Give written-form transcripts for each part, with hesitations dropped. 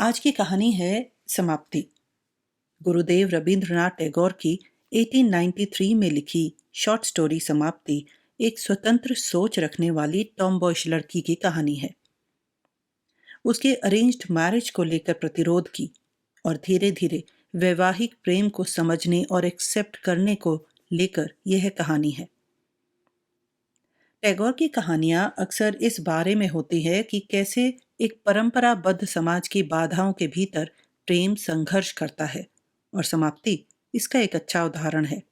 आज की कहानी है समाप्ति। गुरुदेव रवींद्रनाथ टैगोर की 1893 में लिखी शॉर्ट स्टोरी समाप्ति एक स्वतंत्र सोच रखने वाली टॉमबॉयिश लड़की की कहानी है। उसके अरेंज्ड मैरिज को लेकर प्रतिरोध की और धीरे धीरे वैवाहिक प्रेम को समझने और एक्सेप्ट करने को लेकर यह कहानी है। टैगोर की कहानियां अक्सर इस बारे में होती है कि कैसे एक परंपराबद्ध समाज की बाधाओं के भीतर प्रेम संघर्ष करता है, और समाप्ति इसका एक अच्छा उदाहरण है।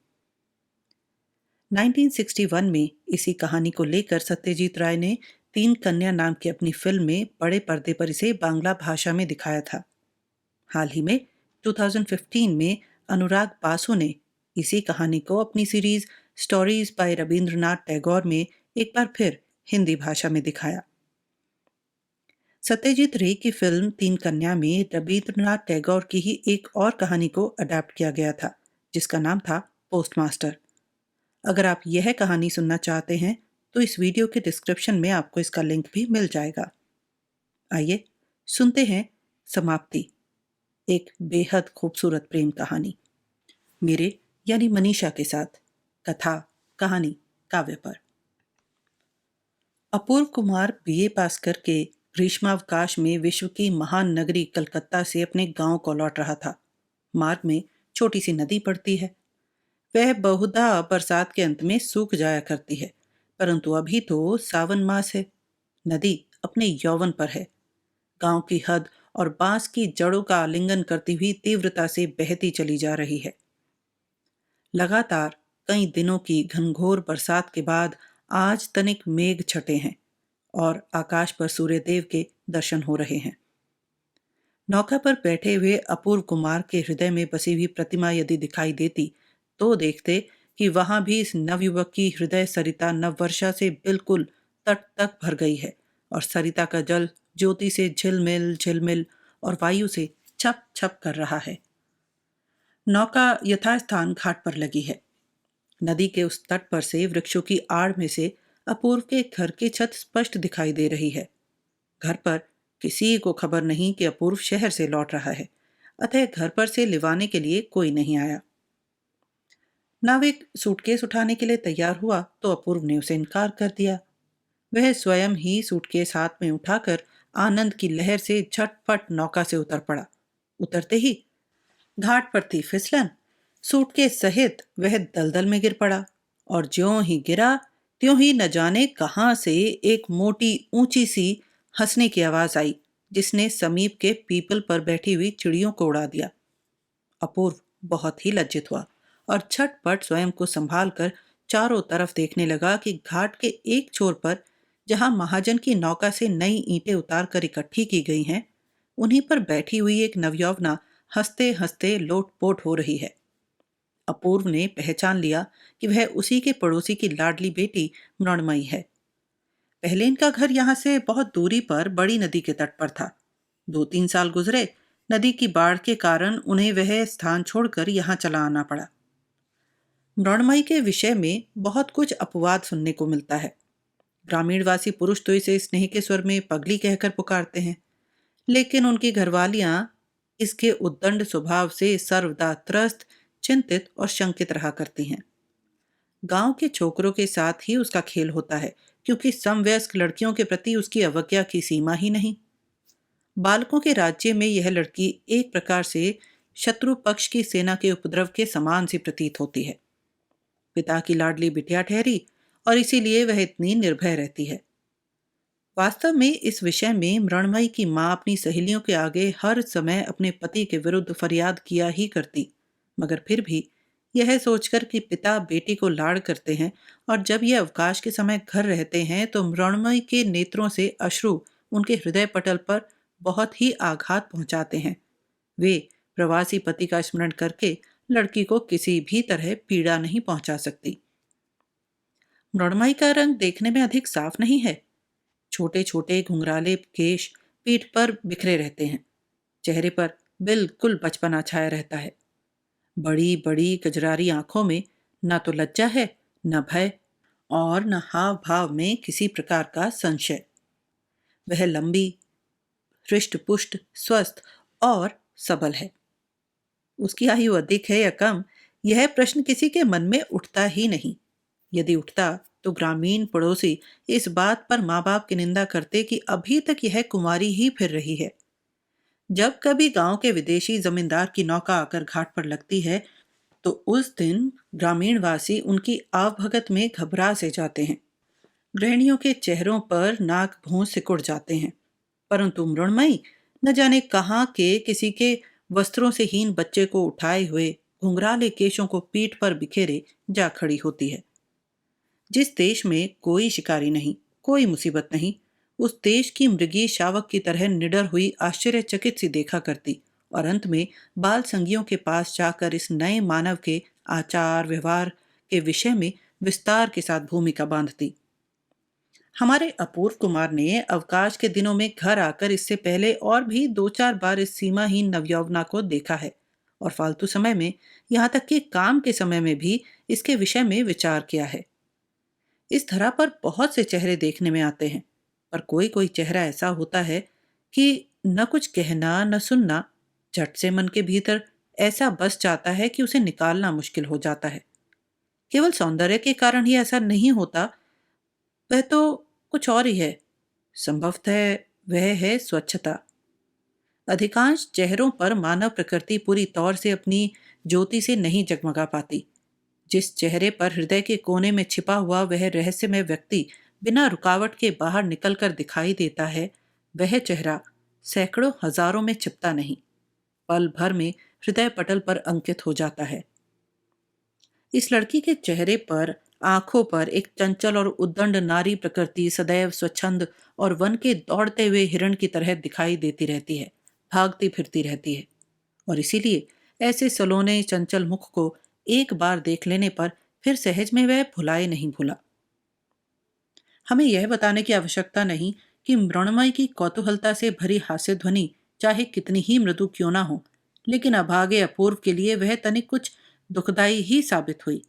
1961 में इसी कहानी को लेकर सत्यजीत राय ने तीन कन्या नाम की अपनी फिल्म में बड़े पर्दे पर इसे बांग्ला भाषा में दिखाया था। हाल ही में 2015 में अनुराग बासु ने इसी कहानी को अपनी series stories bye Rabindranath Tagore में एक बार फिर हिंदी भाषा में दिखाया। सत्यजीत रे की फिल्म तीन कन्या में रविंद्रनाथ टैगोर की ही एक और कहानी को अडेप्ट किया गया था, जिसका नाम था पोस्टमास्टर। अगर आप यह कहानी सुनना चाहते हैं तो इस वीडियो के डिस्क्रिप्शन में आपको इसका लिंक भी मिल जाएगा। आइए सुनते हैं समाप्ति, एक बेहद खूबसूरत प्रेम कहानी, मेरे यानी मनीषा के साथ कथा कहानी काव्य पर। अपूर्व कुमार बीए पास करके ग्रीष्मावकाश में विश्व की महान नगरी कलकत्ता से अपने गांव को लौट रहा था। मार्ग में छोटी सी नदी पड़ती है। वह बहुधा बरसात के अंत में सूख जाया करती है, परंतु अभी तो सावन मास है। नदी अपने यौवन पर है। गांव की हद और बांस की जड़ों का आलिंगन करती हुई तीव्रता से बहती चली जा रही है। लगातार कई दिनों की घनघोर बरसात के बाद आज तनिक मेघ छटे हैं और आकाश पर सूर्यदेव के दर्शन हो रहे हैं। नौका पर बैठे हुए अपूर्व कुमार के हृदय में बसी हुई प्रतिमा यदि दिखाई देती तो देखते कि वहां भी इस नवयुवक की हृदय सरिता नववर्षा से बिल्कुल तट तक भर गई है और सरिता का जल ज्योति से झिलमिल झिलमिल और वायु से छप छप कर रहा है। नौका यथास्थान घाट पर लगी है। नदी के उस तट पर से वृक्षों की आड़ में से अपूर्व के घर की छत स्पष्ट दिखाई दे रही है। घर पर किसी को खबर नहीं कि अपूर्व शहर से लौट रहा है, अतः घर पर से लिवाने के लिए कोई नहीं आया। नाविक सूटकेस उठाने के लिए तैयार हुआ तो अपूर्व ने उसे इनकार कर दिया। वह स्वयं ही सूटकेस हाथ में उठाकर आनंद की लहर से झटपट नौका से उतर पड़ा। उतरते ही घाट पर थी फिसलन। सूटकेस सहित वह दलदल में गिर पड़ा और ज्यों ही गिरा त्यों ही न जाने कहां से एक मोटी ऊंची सी हंसने की आवाज आई, जिसने समीप के पीपल पर बैठी हुई चिड़ियों को उड़ा दिया। अपूर्व बहुत ही लज्जित हुआ और झटपट स्वयं को संभाल कर चारों तरफ देखने लगा कि घाट के एक छोर पर, जहां महाजन की नौका से नई ईंटें उतार कर इकट्ठी की गई हैं, उन्हीं पर बैठी हुई एक नवयौवना हंसते हंसते लोटपोट हो रही है। अपूर्व ने पहचान लिया कि वह उसी के पड़ोसी की लाडली बेटी मृणमयी है। पहले इनका घर यहाँ से बहुत दूरी पर बड़ी नदी के तट पर था। 2-3 साल गुजरे, नदी की बाढ़ के कारण उन्हें वह स्थान छोड़कर यहाँ चला आना पड़ा। मृणमयी के विषय में बहुत कुछ अपवाद सुनने को मिलता है। ग्रामीणवासी पुरुष तो इसे स्नेह के स्वर में पगली कहकर पुकारते हैं, लेकिन उनकी घरवालियां इसके उद्दंड स्वभाव से सर्वदा त्रस्त, चिंतित और शंकित रहा करती हैं। गांव के छोकरों के साथ ही उसका खेल होता है, क्योंकि समवयस्क लड़कियों के प्रति उसकी अवज्ञा की सीमा ही नहीं। बालकों के राज्य में यह लड़की एक प्रकार से शत्रु पक्ष की सेना के उपद्रव के समान सी प्रतीत होती है। पिता की लाडली बिटिया ठहरी और इसीलिए वह इतनी निर्भय रहती है। वास्तव में इस विषय में मृणमयी की मां अपनी सहेलियों के आगे हर समय अपने पति के विरुद्ध फरियाद किया ही करती, मगर फिर भी यह सोचकर कि पिता बेटी को लाड़ करते हैं और जब यह अवकाश के समय घर रहते हैं तो मृणमयी के नेत्रों से अश्रु उनके हृदय पटल पर बहुत ही आघात पहुंचाते हैं, वे प्रवासी पति का स्मरण करके लड़की को किसी भी तरह पीड़ा नहीं पहुंचा सकती। मृणमयी का रंग देखने में अधिक साफ नहीं है। छोटे छोटे घुंघराले केश पीठ पर बिखरे रहते हैं। चेहरे पर बिल्कुल बचपना छाया रहता है। बड़ी बड़ी कजरारी आंखों में न तो लज्जा है, न भय और न हाव भाव में किसी प्रकार का संशय। वह लंबी, हृष्ट पुष्ट, स्वस्थ और सबल है। उसकी आयु अधिक है या कम, यह प्रश्न किसी के मन में उठता ही नहीं। यदि उठता तो ग्रामीण पड़ोसी इस बात पर माँ बाप की निंदा करते कि अभी तक यह कुंवारी ही फिर रही है। जब कभी गांव के विदेशी जमींदार की नौका आकर घाट पर लगती है तो उस दिन ग्रामीणवासी उनकी आवभगत में घबरा से जाते हैं। गृहिणियों के चेहरों पर नाक भौं सिकुड़ जाते हैं, परंतु मृणमयी न जाने कहाँ के किसी के वस्त्रों से हीन बच्चे को उठाए हुए घुंघराले केशों को पीठ पर बिखेरे जा खड़ी होती है। जिस देश में कोई शिकारी नहीं, कोई मुसीबत नहीं, उस देश की मृगी शावक की तरह निडर हुई आश्चर्यचकित सी देखा करती और अंत में बाल संगियों के पास जाकर इस नए मानव के आचार व्यवहार के विषय में विस्तार के साथ भूमिका बांधती। हमारे अपूर्व कुमार ने अवकाश के दिनों में घर आकर इससे पहले और भी 2-4 बार इस सीमाहीन नवयौवना को देखा है और फालतू समय में, यहाँ तक कि काम के समय में भी इसके विषय में विचार किया है। इस धरा पर बहुत से चेहरे देखने में आते हैं, पर कोई कोई चेहरा ऐसा होता है कि न कुछ कहना न सुनना, झट से मन के भीतर ऐसा बस जाता है कि उसे निकालना मुश्किल हो जाता है। केवल सौंदर्य के कारण ही ऐसा नहीं होता, वह तो कुछ और ही है। संभवतः वह है स्वच्छता। अधिकांश चेहरों पर मानव प्रकृति पूरी तौर से अपनी ज्योति से नहीं जगमगा पाती। जिस चेहरे पर हृदय के कोने में छिपा हुआ वह रहस्यमय व्यक्ति बिना रुकावट के बाहर निकलकर दिखाई देता है, वह चेहरा सैकड़ों हजारों में छिपता नहीं, पल भर में हृदय पटल पर अंकित हो जाता है। इस लड़की के चेहरे पर, आंखों पर एक चंचल और उद्दंड नारी प्रकृति सदैव स्वच्छंद और वन के दौड़ते हुए हिरण की तरह दिखाई देती रहती है, भागती फिरती रहती है। और इसीलिए ऐसे सलोने चंचल मुख को एक बार देख लेने पर फिर सहज में वह भुलाए नहीं भूला। हमें यह बताने की आवश्यकता नहीं कि मृणमय की कौतूहलता से भरी हास्य ध्वनि चाहे कितनी ही मृदु क्यों ना हो, लेकिन अभागे अपूर्व के लिए वह तनिक कुछ दुखदाई ही साबित हुई।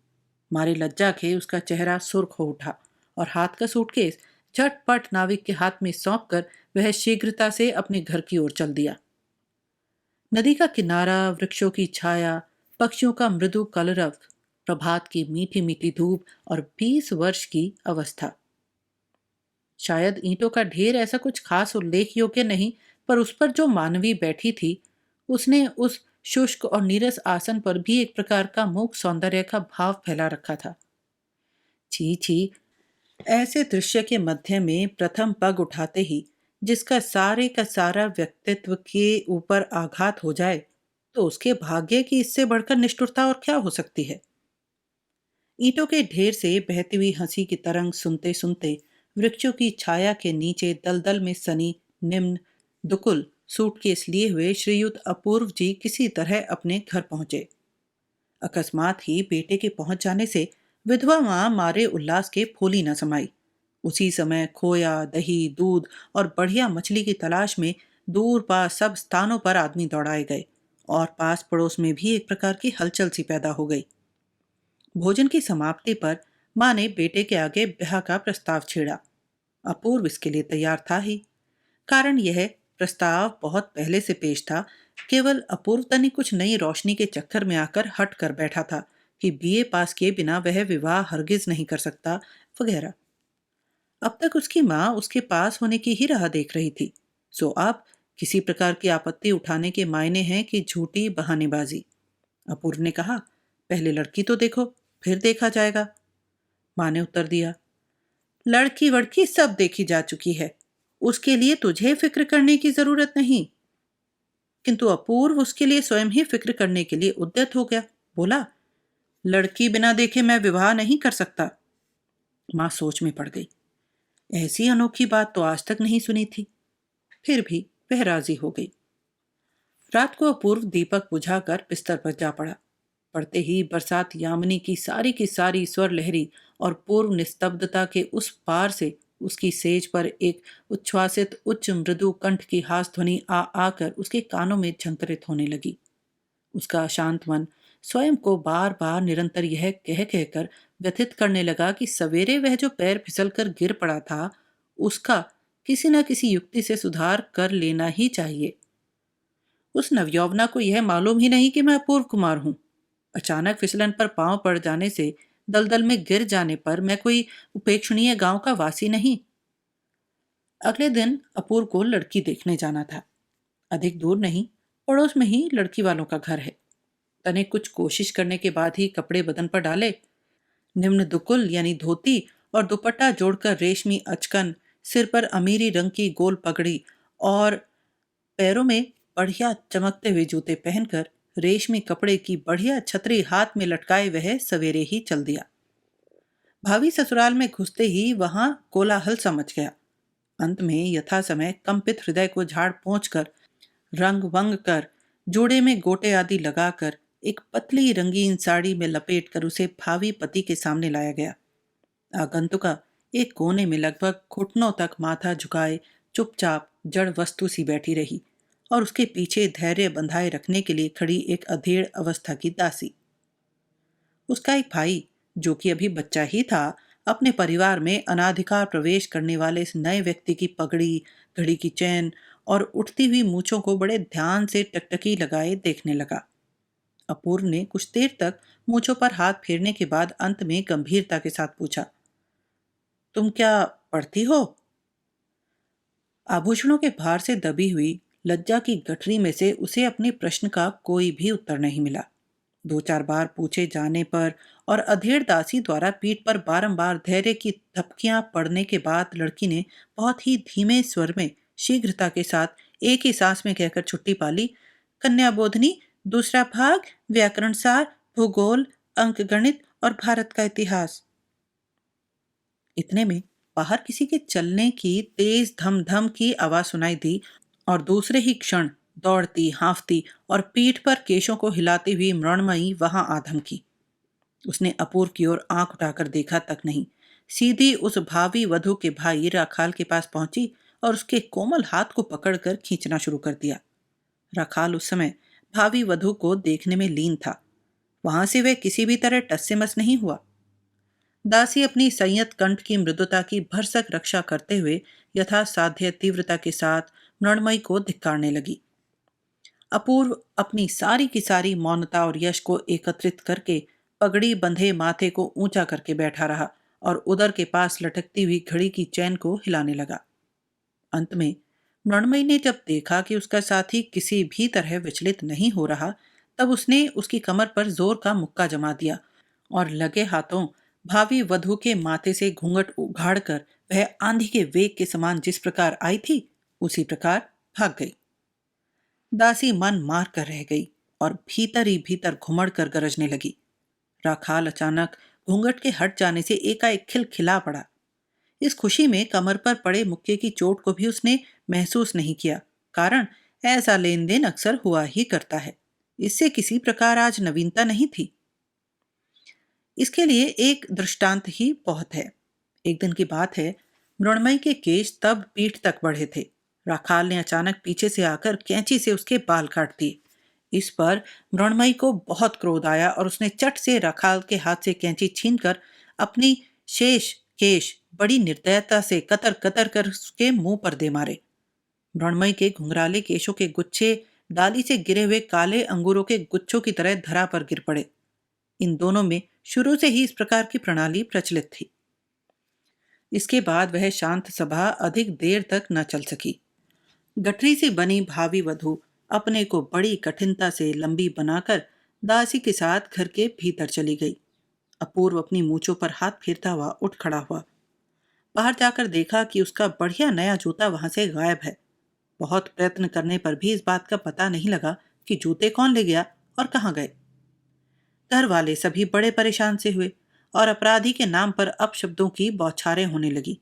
मारे लज्जा के उसका चेहरा सुर्ख हो उठा और हाथ का सूटकेस झटपट नाविक के हाथ में सौंप कर वह शीघ्रता से अपने घर की ओर चल दिया। नदी का किनारा, वृक्षों की छाया, पक्षियों का मृदु कलरव, प्रभात की मीठी मीठी धूप और 20 वर्ष की अवस्था। शायद ईंटों का ढेर ऐसा कुछ खास उल्लेख योग्य नहीं, पर उस पर जो मानवी बैठी थी, उसने उस शुष्क और नीरस आसन पर भी एक प्रकार का मूक सौंदर्य का भाव फैला रखा था। छी छी, ऐसे दृश्य के मध्य में प्रथम पग उठाते ही जिसका सारे का सारा व्यक्तित्व के ऊपर आघात हो जाए, तो उसके भाग्य की इससे बढ़कर निष्ठुरता और क्या हो सकती है। ईंटों के ढेर से बहती हुई हंसी की तरंग सुनते सुनते वृक्षों की छाया के नीचे दलदल में सनी निम्न दुकुल सूटकेस लिए हुए श्रीयुत अपूर्व जी किसी तरह अपने घर पहुंचे। अकस्मात ही बेटे के पहुंच जाने से विधवा मां मारे उल्लास के फूली न समाई। उसी समय खोया, दही, दूध और बढ़िया मछली की तलाश में दूर पास सब स्थानों पर आदमी दौड़ाए गए और पास पड़ोस में भी एक प्रकार की हलचल सी पैदा हो गई। भोजन की समाप्ति पर मां ने बेटे के आगे ब्याह का प्रस्ताव छेड़ा। अपूर्व इसके लिए तैयार था ही। कारण यह प्रस्ताव बहुत पहले से पेश था, केवल अपूर्व तनी कुछ नई रोशनी के चक्कर में आकर हट कर बैठा था कि बीए पास किए बिना वह विवाह हरगिज नहीं कर सकता वगैरह। अब तक उसकी माँ उसके पास होने की ही राह देख रही थी, सो अब किसी प्रकार की आपत्ति उठाने के मायने हैं कि झूठी बहानेबाजी। अपूर्व ने कहा, पहले लड़की तो देखो, फिर देखा जाएगा। माँ ने उत्तर दिया, लड़की वड़की सब देखी जा चुकी है, उसके लिए तुझे फिक्र करने की जरूरत नहीं। किंतु अपूर्व उसके लिए स्वयं ही फिक्र करने के लिए उद्यत हो गया। बोला, लड़की बिना देखे मैं विवाह नहीं कर सकता। माँ सोच में पड़ गई। ऐसी अनोखी बात तो आज तक नहीं सुनी थी। फिर भी वह राजी हो गई। रात को अपूर्व दीपक बुझाकर बिस्तर पर जा पड़ा। पड़ते ही बरसात यामिनी की सारी स्वर लहरी और पूर्व निस्तब्धता के उस पार से उसकी सेज पर एक उच्छ्वासित उच्च मृदु कंठ की हास ध्वनि आ आकर उसके कानों में झंकरित होने लगी। उसका अशांत मन स्वयं को बार बार निरंतर यह कह कहकर व्यथित करने लगा कि सवेरे वह जो पैर फिसल कर गिर पड़ा था, उसका किसी न किसी युक्ति से सुधार कर लेना ही चाहिए। उस नवयौवना को यह मालूम ही नहीं कि मैं अपूर्व कुमार हूँ। अचानक फिसलन पर पांव पड़ जाने से, दलदल में गिर जाने पर मैं कोई उपेक्षणीय गांव का वासी नहीं। अगले दिन अपूर्व को लड़की देखने जाना था। अधिक दूर नहीं, पड़ोस में ही लड़की वालों का घर है। तने कुछ कोशिश करने के बाद ही कपड़े बदन पर डाले। निम्न दुकुल यानी धोती और दुपट्टा जोड़कर रेशमी अचकन, सिर पर अमीरी रंग की गोल पगड़ी और पैरों में बढ़िया चमकते हुए जूते पहनकर, रेशमी कपड़े की बढ़िया छतरी हाथ में लटकाए वह सवेरे ही चल दिया। भाभी ससुराल में घुसते ही वहां कोलाहल सा मच गया। अंत में यथा समय कंपित हृदय को झाड़ पोंछ कर, रंग वंग कर, जोड़े में गोटे आदि लगाकर, एक पतली रंगीन साड़ी में लपेट कर उसे भावी पति के सामने लाया गया। आगंतुका एक कोने में लगभग घुटनों तक माथा झुकाए चुपचाप जड़ वस्तु सी बैठी रही, और उसके पीछे धैर्य बंधाए रखने के लिए खड़ी एक अधेड़ अवस्था की दासी। उसका एक भाई, जो कि अभी बच्चा ही था, अपने परिवार में अनाधिकार प्रवेश करने वाले इस नए व्यक्ति की पगड़ी, घड़ी की चैन और उठती हुई मूछों को बड़े ध्यान से टकटकी लगाए देखने लगा। अपूर्व ने कुछ देर तक मूछों पर हाथ फेरने के बाद अंत में गंभीरता के साथ पूछा, तुम क्या पढ़ती हो? आभूषणों के भार से दबी हुई लज्जा की गठरी में से उसे अपने प्रश्न का कोई भी उत्तर नहीं मिला। दो चार बार पूछे जाने पर और अधेड़ दासी द्वारा पीठ पर बारंबार धैर्य की थपकियां पड़ने के बाद लड़की ने बहुत ही धीमे स्वर में शीघ्रता के साथ एक ही सांस में कहकर छुट्टी पाली, कन्या बोधनी, दूसरा भाग, व्याकरण सार, भूगोल, अंक गणित और भारत का इतिहास। इतने में बाहर किसी के चलने की तेज धम धम की आवाज सुनाई दी, और दूसरे ही क्षण दौड़ती, हाँफती और पीठ पर केशों को हिलाती हुई मृणमयी वहां आ धमकी। उसने अपूर्व की ओर आंख उठाकर देखा तक नहीं, सीधी उस भावी वधू के भाई राखाल के पास पहुंची और उसके कोमल हाथ को पकड़कर खींचना शुरू कर दिया। राखाल उस समय भावी वधू को देखने में लीन था। वहां से वह किसी भी तरह टस से मस नहीं हुआ। दासी अपनी संयत कंठ की मृदुता की भरसक रक्षा करते हुए यथासाध्य तीव्रता के साथ मृणमयी को धिक्कारने लगी। अपूर्व अपनी सारी की सारी मौनता और यश को एकत्रित करके पगड़ी बंधे माथे को ऊंचा करके बैठा रहा और उदर के पास लटकती हुई घड़ी की चैन को हिलाने लगा। अंत में मृणमयी ने जब देखा कि उसका साथी किसी भी तरह विचलित नहीं हो रहा, तब उसने उसकी कमर पर जोर का मुक्का जमा दिया और लगे हाथों भावी वधू के माथे से घूंघट उघाड़कर वह आंधी के वेग के समान जिस प्रकार आई थी उसी प्रकार भाग गई। दासी मन मार कर रह गई और भीतर ही भीतर घुमड़ कर गरजने लगी। राखाल अचानक घूंघट के हट जाने से एकाएक खिलखिला पड़ा। इस खुशी में कमर पर पड़े मुक्के की चोट को भी उसने महसूस नहीं किया, कारण ऐसा लेन देन अक्सर हुआ ही करता है। इससे किसी प्रकार आज नवीनता नहीं थी। इसके लिए एक दृष्टांत ही बहुत है। एक दिन की बात है, मृणमयी के केश तब पीठ तक बढ़े थे। राखाल ने अचानक पीछे से आकर कैंची से उसके बाल काट दिए। इस पर मृणमयी को बहुत क्रोध आया और उसने चट से राखाल के हाथ से कैंची छीनकर अपनी शेष केश बड़ी निर्दयता से कतर कतर कर उसके मुंह पर दे मारे। मृणमयी के घुंघराले केशों के गुच्छे डाली से गिरे हुए काले अंगूरों के गुच्छों की तरह धरा पर गिर पड़े। इन दोनों में शुरू से ही इस प्रकार की प्रणाली प्रचलित थी। इसके बाद वह शांत सभा अधिक देर तक न चल सकी। गठरी से बनी भावी वधू अपने को बड़ी कठिनता से लंबी बनाकर दासी के साथ घर के भीतर चली गई। अपूर्व अपनी मूंछों पर हाथ फेरता हुआ उठ खड़ा हुआ। बाहर जाकर देखा कि उसका बढ़िया नया जूता वहां से गायब है। बहुत प्रयत्न करने पर भी इस बात का पता नहीं लगा कि जूते कौन ले गया और कहाँ गए। घर वाले सभी बड़े परेशान से हुए और अपराधी के नाम पर अपशब्दों की बौछारें होने लगी।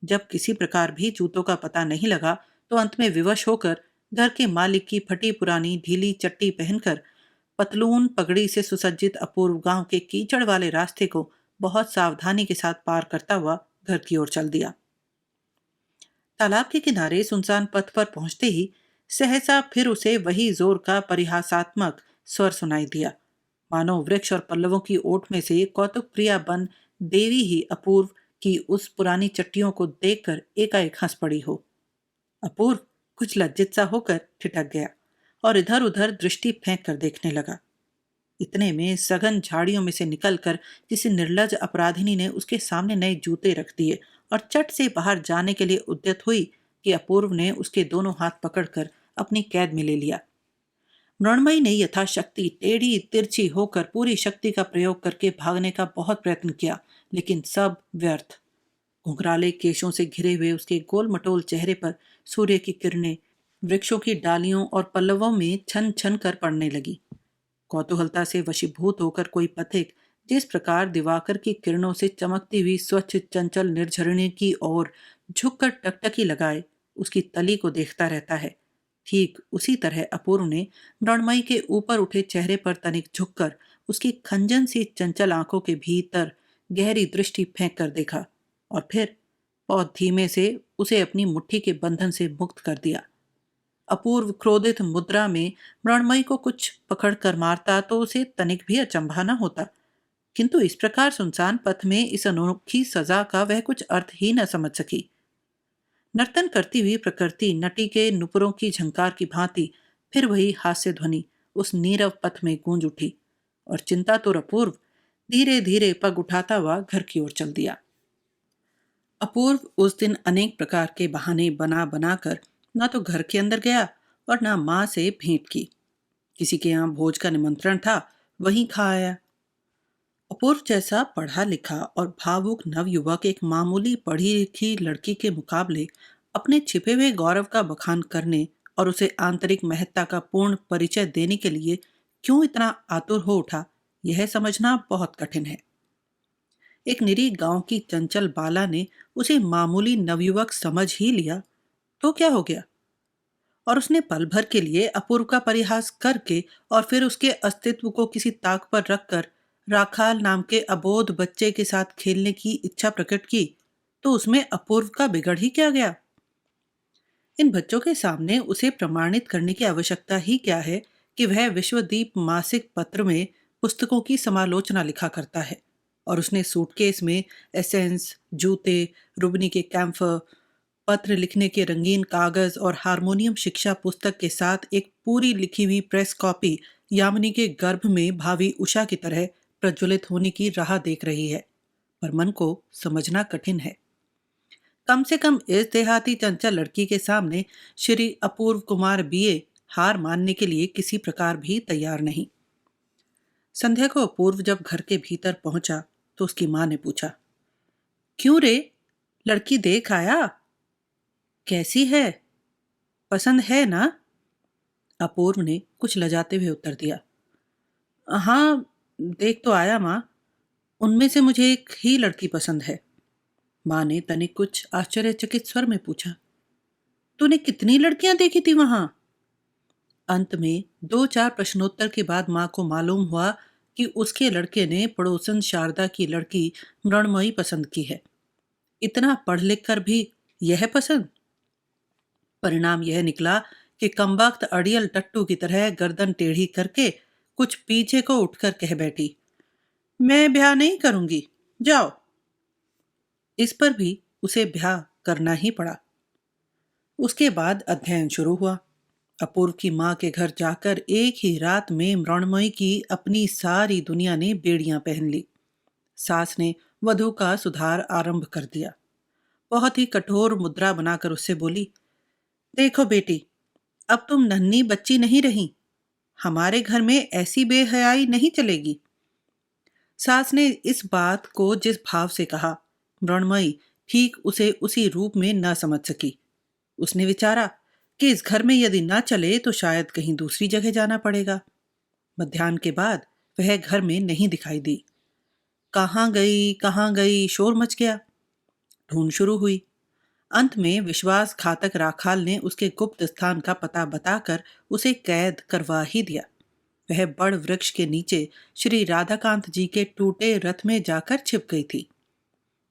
जब किसी प्रकार भी जूतों का पता नहीं लगा, तो अंत में विवश होकर घर के मालिक की फटी पुरानी ढीली चट्टी पहनकर पतलून पगड़ी से सुसज्जित अपूर्व गांव के कीचड़ वाले रास्ते को बहुत सावधानी के साथ पार करता हुआ घर की ओर चल दिया। तालाब के किनारे सुनसान पथ पर पहुंचते ही सहसा फिर उसे वही जोर का परिहासात्मक स्वर सुनाई दिया, मानो वृक्ष और पल्लवों की ओट में से कौतुक प्रिया बन देवी ही अपूर्व की उस पुरानी चट्टियों को देखकर एकाएक हंस पड़ी हो। अपूर्व कुछ लज्जित सा होकर ठिठक गया और इधर उधर दृष्टि फेंक कर देखने लगा। इतने में सघन झाड़ियों में से निकलकर किसी निर्लज अपराधिनी ने उसके सामने नए जूते रख दिए और चट से बाहर जाने के लिए उद्यत हुई कि अपूर्व ने उसके दोनों हाथ पकड़कर अपनी कैद में ले लिया। मृण्मयी ने यथाशक्ति टेढ़ी तिरछी होकर पूरी शक्ति का प्रयोग करके भागने का बहुत प्रयत्न किया, लेकिन सब व्यर्थ। घुंघराले केशों से घिरे हुए उसके गोल मटोल चेहरे पर सूर्य की किरणें वृक्षों की डालियों और पल्लवों में छन छन कर पड़ने लगी। कौतूहलता से वशीभूत होकर कोई पथिक जिस प्रकार दिवाकर की किरणों से चमकती हुई स्वच्छ चंचल निर्झरणी की ओर झुककर टकटकी लगाए उसकी तली को देखता रहता है, ठीक उसी तरह अपूर्व ने मृण्मयी के ऊपर उठे चेहरे पर तनिक झुककर उसकी खंजन सी चंचल आंखों के भीतर गहरी दृष्टि फेंक कर देखा और फिर बहुत धीमे से उसे अपनी मुट्ठी के बंधन से मुक्त कर दिया। अपूर्व क्रोधित मुद्रा में मृण्मयी को कुछ पकड़ कर मारता तो उसे तनिक भी अचंभा न होता, किंतु इस प्रकार सुनसान पथ में इस अनोखी सजा का वह कुछ अर्थ ही न समझ सकी। नर्तन करती हुई प्रकृति नटी के नुपुरों की झंकार की भांति फिर वही हास्य ध्वनि उस नीरव पथ में गूंज उठी और चिंतातुर अपूर्व धीरे धीरे पग उठाता हुआ घर की ओर चल दिया। अपूर्व उस दिन अनेक प्रकार के बहाने बना बनाकर ना तो घर के अंदर गया और ना माँ से भेंट की। किसी के यहाँ भोज का निमंत्रण था, वहीं खा आया। अपूर्व जैसा पढ़ा लिखा और भावुक नवयुवक एक मामूली पढ़ी लिखी लड़की के मुकाबले अपने छिपे हुए गौरव का बखान करने और उसे आंतरिक महत्ता का पूर्ण परिचय देने के लिए क्यों इतना आतुर हो उठा, यह समझना बहुत कठिन है। एक निरीह गांव की चंचल बाला ने उसे मामूली नवयुवक समझ ही लिया तो क्या हो गया, और उसने पल भर के लिए अपूर्व का परिहास करके और फिर उसके अस्तित्व को किसी ताक पर रखकर राखाल नाम के अबोध बच्चे के साथ खेलने की इच्छा प्रकट की, तो उसमें अपूर्व का बिगड़ ही क्या गया। इन बच्चों के सामने उसे प्रमाणित करने की आवश्यकता ही क्या है कि वह विश्वदीप मासिक पत्र में पुस्तकों की समालोचना लिखा करता है और उसने सूटकेस में एसेंस, जूते, रुबनी के कैम्फर, पत्र लिखने के रंगीन कागज और हारमोनियम शिक्षा पुस्तक के साथ एक पूरी लिखी हुई प्रेस कॉपी यामिनी के गर्भ में भावी उषा की तरह प्रज्वलित होने की राह देख रही है, पर मन को समझना कठिन है। कम से कम इस देहाती चंचल लड़की के सामने श्री अपूर्व कुमार बीए हार मानने के लिए किसी प्रकार भी तैयार नहीं। संध्या को अपूर्व जब घर के भीतर पहुंचा तो उसकी मां ने पूछा, क्यों रे, लड़की देख आया? कैसी है, पसंद है ना? अपूर्व ने कुछ लजाते हुए उत्तर दिया, हाँ देख तो आया माँ, उनमें से मुझे एक ही लड़की पसंद है। माँ ने तनिक कुछ आश्चर्यचकित स्वर में पूछा, तूने कितनी लड़कियां देखी थी वहां? अंत में 2-4 प्रश्नोत्तर के बाद माँ को मालूम हुआ कि उसके लड़के ने पड़ोसन शारदा की लड़की मृण्मयी पसंद की है। इतना पढ़ लिख कर भी यह पसंद? परिणाम यह निकला कि कमबख्त अड़ियल टट्टू की तरह गर्दन टेढ़ी करके कुछ पीछे को उठकर कह बैठी, मैं ब्याह नहीं करूंगी, जाओ। इस पर भी उसे ब्याह करना ही पड़ा। उसके बाद अध्ययन शुरू हुआ। अपूर्व की माँ के घर जाकर एक ही रात में मृण्मयी की अपनी सारी दुनिया ने बेड़ियां पहन ली। सास ने वधू का सुधार आरंभ कर दिया। बहुत ही कठोर मुद्रा बनाकर उससे बोली, देखो बेटी, अब तुम नन्ही बच्ची नहीं रही, हमारे घर में ऐसी बेहयाई नहीं चलेगी। सास ने इस बात को जिस भाव से कहा, मृण्मयी ठीक उसे उसी रूप में न समझ सकी। उसने विचारा कि इस घर में यदि न चले तो शायद कहीं दूसरी जगह जाना पड़ेगा। मध्याह्न के बाद वह घर में नहीं दिखाई दी। कहाँ गई शोर मच गया। ढूंढ शुरू हुई। अंत में विश्वासघातक राखाल ने उसके गुप्त स्थान का पता बताकर उसे कैद करवा ही दिया। वह बड़ वृक्ष के नीचे श्री राधाकांत जी के टूटे रथ में जाकर छिप गई थी।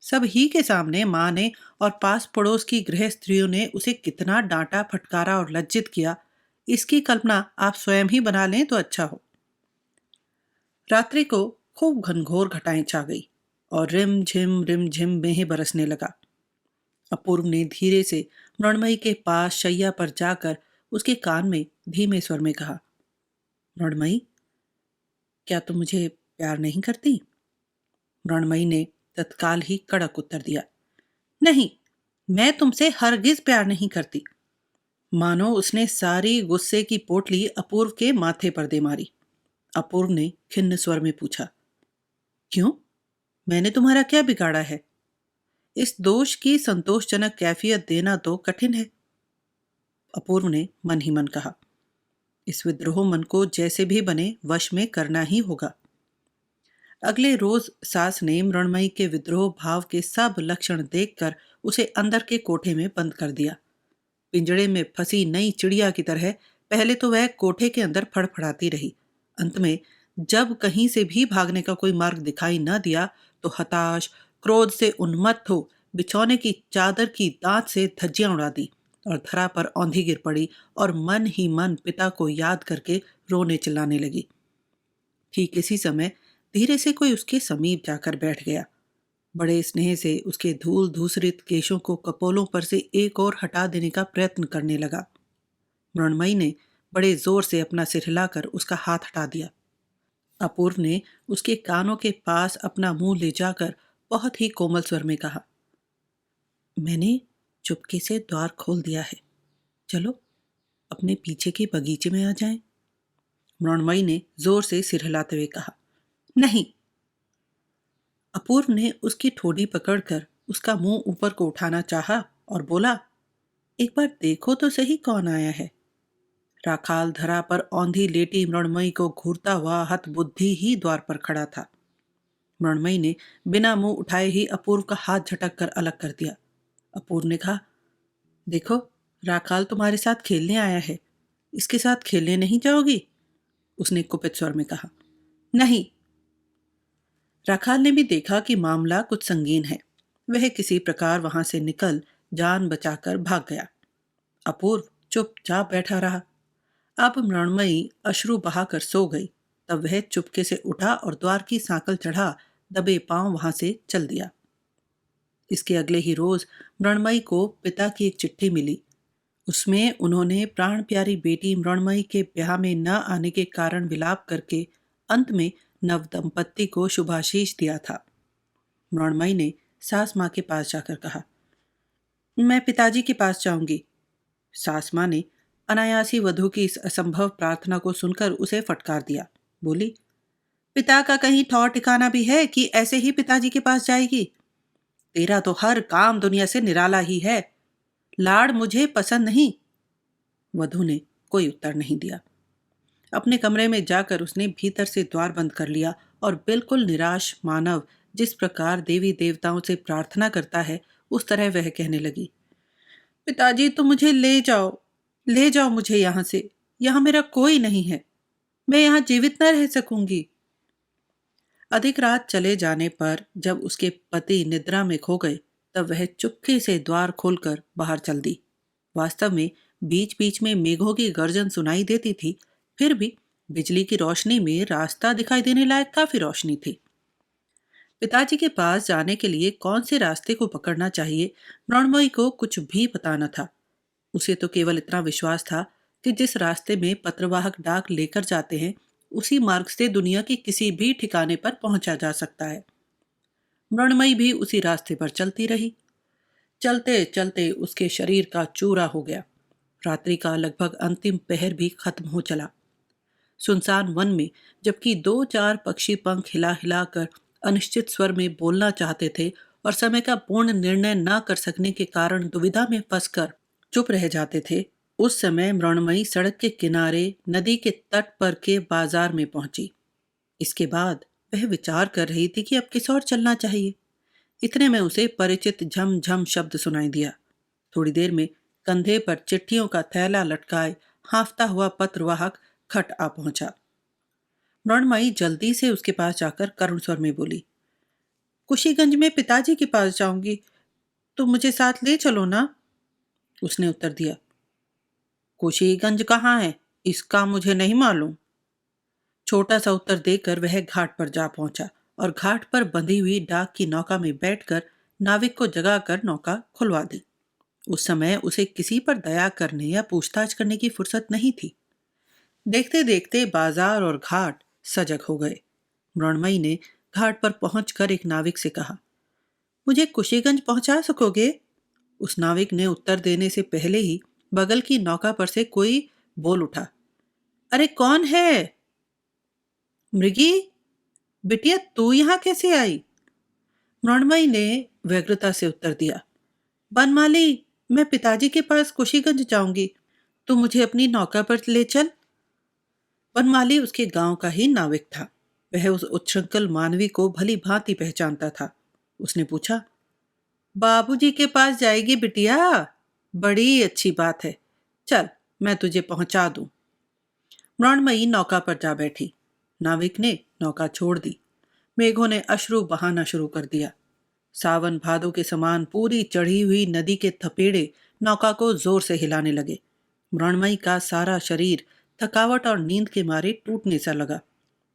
सब ही के सामने माँ ने और पास पड़ोस की गृह स्त्रियों ने उसे कितना डांटा, फटकारा और लज्जित किया, इसकी कल्पना आप स्वयं ही बना लें तो अच्छा हो। रात्रि को खूब घनघोर घटाएं छा गई और रिम झिम मेह बरसने लगा। अपूर्व ने धीरे से मृण्मयी के पास शैया पर जाकर उसके कान में धीमे स्वर में कहा, मृणमयी, क्या तुम मुझे प्यार नहीं करती? मृणमयी ने तत्काल ही कड़क उत्तर दिया, नहीं, मैं तुमसे हरगिज प्यार नहीं करती। मानो उसने सारी गुस्से की पोटली अपूर्व के माथे पर दे मारी। अपूर्व ने खिन्न स्वर में पूछा, क्यों? मैंने तुम्हारा क्या बिगाड़ा है? इस दोष की संतोषजनक कैफियत देना तो कठिन है। अपूर्व ने मन ही मन कहा, इस विद्रोह मन को जैसे भी बने वश में करना ही होगा। अगले रोज सास ने मृणमयी के विद्रोह भाव के सब लक्षण देखकर उसे अंदर के कोठे में बंद कर दिया। पिंजड़े में फंसी नई चिड़िया की तरह पहले तो वह कोठे के अंदर फड़फड़ाती रही। अंत में जब कहीं से भी भागने का कोई मार्ग दिखाई न दिया तो हताश, क्रोध से उन्मत्त हो बिछौने की चादर की दांत से धज्जियां उड़ा दी और धरा पर औंधी गिर पड़ी और मन ही मन पिता को याद करके रोने चिल्लाने लगी। ठीक इसी समय धीरे से कोई उसके समीप जाकर बैठ गया। बड़े स्नेह से उसके धूल धूसरित केशों को कपोलों पर से एक और हटा देने का प्रयत्न करने लगा। मृणमयी ने बड़े जोर से अपना सिर हिलाकर उसका हाथ हटा दिया। अपूर्व ने उसके कानों के पास अपना मुंह ले जाकर बहुत ही कोमल स्वर में कहा, मैंने चुपके से द्वार खोल दिया है, चलो अपने पीछे के बगीचे में आ जाएं। मृणमयी ने जोर से सिर हिलाते हुए कहा, नहीं। अपूर्व ने उसकी ठोड़ी पकड़कर उसका मुंह ऊपर को उठाना चाहा और बोला, एक बार देखो तो सही कौन आया है। राखाल धरा पर औंधी लेटी मृणमयी को घूरता हुआ हतबुद्धि ही द्वार पर खड़ा था। मृणमयी ने बिना मुंह उठाए ही अपूर्व का हाथ झटक कर अलग कर दिया। अपूर्व ने कहा, देखो, राखाल तुम्हारे साथ खेलने आया है, इसके साथ खेलने नहीं जाओगी? उसने कुपित स्वर में कहा, नहीं। राखाल ने भी देखा कि मामला कुछ संगीन है। वह किसी प्रकार वहां से निकल जान बचाकर भाग गया। अपूर्व चुपचाप बैठा रहा। अब मृणमयी अश्रु बहाकर सो गई। तब वह चुपके से उठा और द्वार की सांकल चढ़ा दबे पांव वहां से चल दिया। इसके अगले ही रोज मृणमयी को पिता की एक चिट्ठी मिली। उसमें उन्होंने प्राण प्यारी बेटी मृणमयी के ब्याह में न आने के कारण विलाप करके अंत में नव दंपत्ति को शुभाशीष दिया था। मृणमयी ने सास माँ के पास जाकर कहा, मैं पिताजी के पास जाऊंगी। सास माँ ने अनायासी वधू की इस असंभव प्रार्थना को सुनकर उसे फटकार दिया। बोली, पिता का कहीं ठौर ठिकाना भी है कि ऐसे ही पिताजी के पास जाएगी? तेरा तो हर काम दुनिया से निराला ही है। लाड़ मुझे पसंद नहीं। वधू ने कोई उत्तर नहीं दिया। अपने कमरे में जाकर उसने भीतर से द्वार बंद कर लिया और बिल्कुल निराश मानव जिस प्रकार देवी देवताओं से प्रार्थना करता है उस तरह वह कहने लगी, पिताजी, तुम मुझे ले जाओ मुझे यहां से। यहां मेरा कोई नहीं है, मैं यहां जीवित न रह सकूंगी। अधिक रात चले जाने पर जब उसके पति निद्रा में खो गए तब वह चुपके से द्वार खोलकर बाहर चल दी। वास्तव में बीच बीच में मेघों की गर्जन सुनाई देती थी, फिर भी बिजली की रोशनी में रास्ता दिखाई देने लायक काफी रोशनी थी। पिताजी के पास जाने के लिए कौन से रास्ते को पकड़ना चाहिए मृणमयी को कुछ भी पता न था। उसे तो केवल इतना विश्वास था कि जिस रास्ते में पत्रवाहक डाक लेकर जाते हैं उसी मार्ग से दुनिया के किसी भी ठिकाने पर पहुंचा जा सकता है। मृणमयी भी उसी रास्ते पर चलती रही। चलते चलते उसके शरीर का चूरा हो गया। रात्रि का लगभग अंतिम पहर भी खत्म हो चला। सुनसान वन में जबकि दो चार पक्षी पंख हिला हिलाकर अनिश्चित स्वर में बोलना चाहते थे और समय का पूर्ण निर्णय न कर सकने के कारण दुविधा में फंसकर चुप रह जाते थे, उस समय मृणमयी सड़क के किनारे नदी के तट पर के बाजार में पहुंची। इसके बाद वह विचार कर रही थी कि अब किस ओर चलना चाहिए। इतने में उसे परिचित झम झम शब्द सुनाई दिया। थोड़ी देर में कंधे पर चिट्ठियों का थैला लटकाए हांफता हुआ पत्रवाहक खट आ पहुंचा। मृणमयी जल्दी से उसके पास जाकर करुण स्वर में बोली, कुशीगंज में पिताजी के पास जाऊंगी, तुम मुझे साथ ले चलो ना। उसने उत्तर दिया, कुशीगंज कहाँ है, इसका मुझे नहीं मालूम। छोटा सा उत्तर देकर वह घाट पर जा पहुंचा और घाट पर बंधी हुई डाक की नौका में बैठकर नाविक को जगाकर नौका खुलवा दी। उस समय उसे किसी पर दया करने या पूछताछ करने की फुर्सत नहीं थी। देखते देखते बाजार और घाट सजग हो गए। मृणमयी ने घाट पर पहुंचकर एक नाविक से कहा, मुझे कुशीगंज पहुंचा सकोगे? उस नाविक ने उत्तर देने से पहले ही बगल की नौका पर से कोई बोल उठा, अरे कौन है? मृगी, बिटिया तू यहां कैसे आई? मृणमयी ने व्यग्रता से उत्तर दिया, बनमाली, मैं पिताजी के पास कुशीगंज जाऊंगी, तू मुझे अपनी नौका पर ले चल। बनमाली उसके गांव का ही नाविक था। वह उस उच्छृंखल मानवी को भली भांति पहचानता था। उसने पूछा, बाबूजी के पास जाएगी बिटिया? बड़ी अच्छी बात है, चल मैं तुझे पहुंचा दूं। मृणमयी नौका पर जा बैठी। नाविक ने नौका छोड़ दी। मेघों ने अश्रु बहाना शुरू कर दिया। सावन भादों के समान पूरी चढ़ी हुई नदी के थपेड़े नौका को जोर से हिलाने लगे। मृणमयी का सारा शरीर थकावट और नींद के मारे टूटने सा लगा।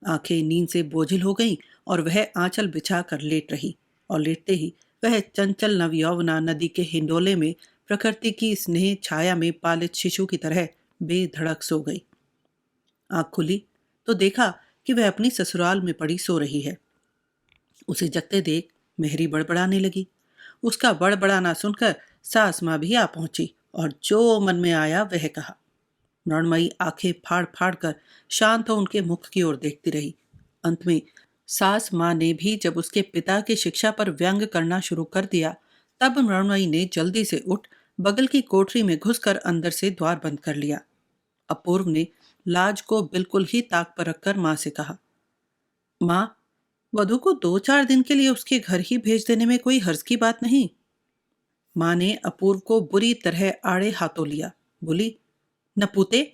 आंखें नींद से बोझिल हो गईं और वह आंचल बिछा कर लेट रही। और लेटते ही वह चंचल नवयौवना नदी के हिंडोले में प्रकृति की स्नेह छाया में पालित शिशु की तरह बेधड़क सो गई। आंख खुली तो देखा कि वह अपनी ससुराल में पड़ी सो रही है। उसे जगते देख मेहरी बड़बड़ाने लगी। उसका बड़बड़ाना सुनकर सास माँ भी आ पहुंची और जो मन में आया वह कहा। मृणमयी आंखें फाड़ फाड़ कर शांत हो उनके मुख की ओर देखती रही। अंत में सास माँ ने भी जब उसके पिता की शिक्षा पर व्यंग करना शुरू कर दिया, तब मृणमयी ने जल्दी से उठ बगल की कोठरी में घुसकर अंदर से द्वार बंद कर लिया। अपूर्व ने लाज को बिल्कुल ही ताक पर रखकर माँ से कहा, माँ, वधु को 2-4 दिन के लिए उसके घर ही भेज देने में कोई हर्ज की बात नहीं। माँ ने अपूर्व को बुरी तरह आड़े हाथों लिया। बोली, नपूते,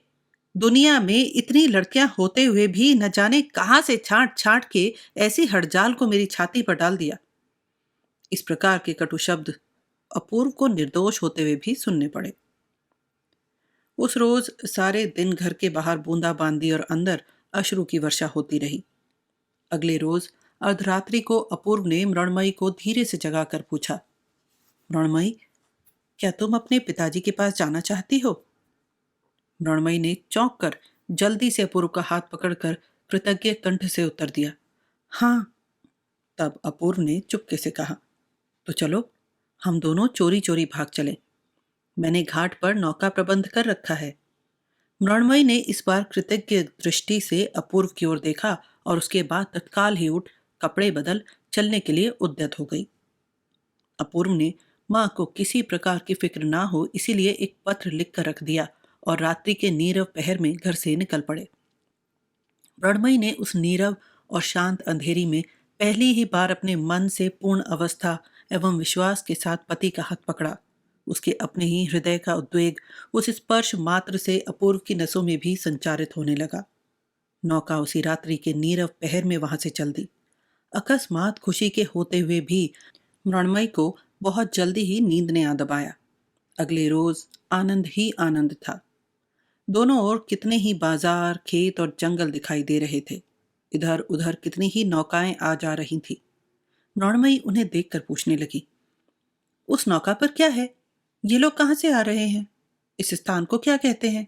दुनिया में इतनी लड़कियां होते हुए भी न जाने कहां से छांट छांट के ऐसी हड़जाल को मेरी छाती पर डाल दिया। इस प्रकार के कटु शब्द अपूर्व को निर्दोष होते हुए भी सुनने पड़े। उस रोज सारे दिन घर के बाहर बूंदाबांदी और अंदर अश्रु की वर्षा होती रही। अगले रोज अर्धरात्रि को अपूर्व ने मृणमयी को धीरे से जगाकर पूछा, मृणमयी, क्या तुम अपने पिताजी के पास जाना चाहती हो? मृणमयी ने चौंक कर जल्दी से अपूर्व का हाथ पकड़कर कृतज्ञ कंठ से उत्तर दिया, हाँ। तब अपूर्व ने चुपके से कहा, तो चलो हम दोनों चोरी चोरी भाग चलें। मैंने घाट पर नौका प्रबंध कर रखा है। मृणमयी ने इस बार कृतज्ञ दृष्टि से अपूर्व की ओर देखा और उसके बाद तत्काल ही उठ कपड़े बदल चलने के लिए उद्यत हो गई। अपूर्व ने माँ को किसी प्रकार की फिक्र ना हो इसीलिए एक पत्र लिख कर रख दिया और रात्रि के नीरव पहर में घर से निकल पड़े। मृणमयी ने उस नीरव और शांत अंधेरी में पहली ही बार अपने मन से पूर्ण अवस्था एवं विश्वास के साथ पति का हाथ पकड़ा। उसके अपने ही हृदय का उद्वेग उस स्पर्श मात्र से अपूर्व की नसों में भी संचारित होने लगा। नौका उसी रात्रि के नीरव पहर में वहां से चल दी। अकस्मात खुशी के होते हुए भी मृणमयी को बहुत जल्दी ही नींद ने आ दबाया। अगले रोज आनंद ही आनंद था। दोनों ओर कितने ही बाजार, खेत और जंगल दिखाई दे रहे थे। इधर उधर कितनी ही नौकाएं आ जा रही थी। मृणमयी उन्हें देखकर पूछने लगी, उस नौका पर क्या है? ये लोग कहाँ से आ रहे हैं? इस स्थान को क्या कहते हैं?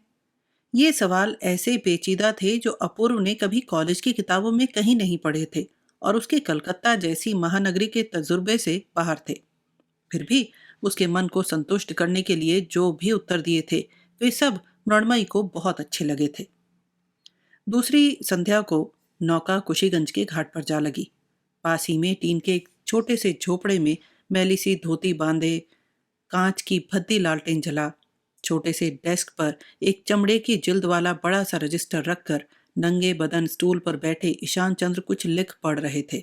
ये सवाल ऐसे पेचीदा थे जो अपूर्व ने कभी कॉलेज की किताबों में कहीं नहीं पढ़े थे और उसके कलकत्ता जैसी महानगरी के तजुर्बे से बाहर थे। फिर भी उसके मन को संतुष्ट करने के लिए जो भी उत्तर दिए थे वे सब मृणमयी को बहुत अच्छे लगे थे। दूसरी संध्या को नौका कुशीगंज के घाट पर जा लगी। पास ही में टीन के एक छोटे से झोपड़े में मैली सी धोती बांधे कांच की भद्दी लालटेन जला छोटे से डेस्क पर एक चमड़े की जिल्द वाला बड़ा सा रजिस्टर रखकर नंगे बदन स्टूल पर बैठे ईशान चंद्र कुछ लिख पढ़ रहे थे।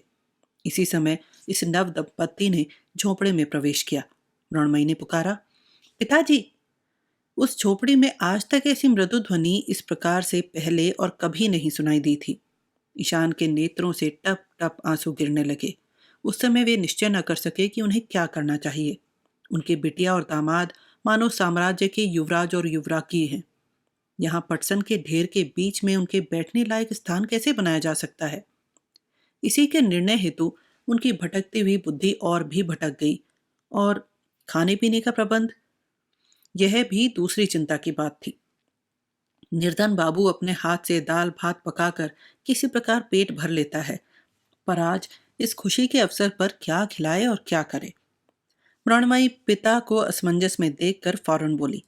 इसी समय इस नव दंपत्ति ने झोपड़े में प्रवेश किया। मृणमयी ने पुकारा, पिताजी। उस झोपड़ी में आज तक ऐसी मृदु ध्वनि इस प्रकार से पहले और कभी नहीं सुनाई दी थी। ईशान के नेत्रों से टप टप आंसू गिरने लगे। उस समय वे निश्चय न कर सके कि उन्हें क्या करना चाहिए। उनके बिटिया और दामाद मानो साम्राज्य के युवराज और युवराकी हैं। यहाँ पटसन के ढेर के बीच में उनके बैठने लायक स्थान कैसे बनाया जा सकता है? इसी के निर्णय हेतु उनकी भटकती हुई बुद्धि और भी भटक गई। और खाने पीने का प्रबंध, यह भी दूसरी चिंता की बात थी। निर्धन बाबू अपने हाथ से दाल भात पकाकर किसी प्रकार पेट भर लेता है, पर आज इस खुशी के अवसर पर क्या खिलाए और क्या करे। मृणमयी पिता को असमंजस में देखकर फौरन बोली,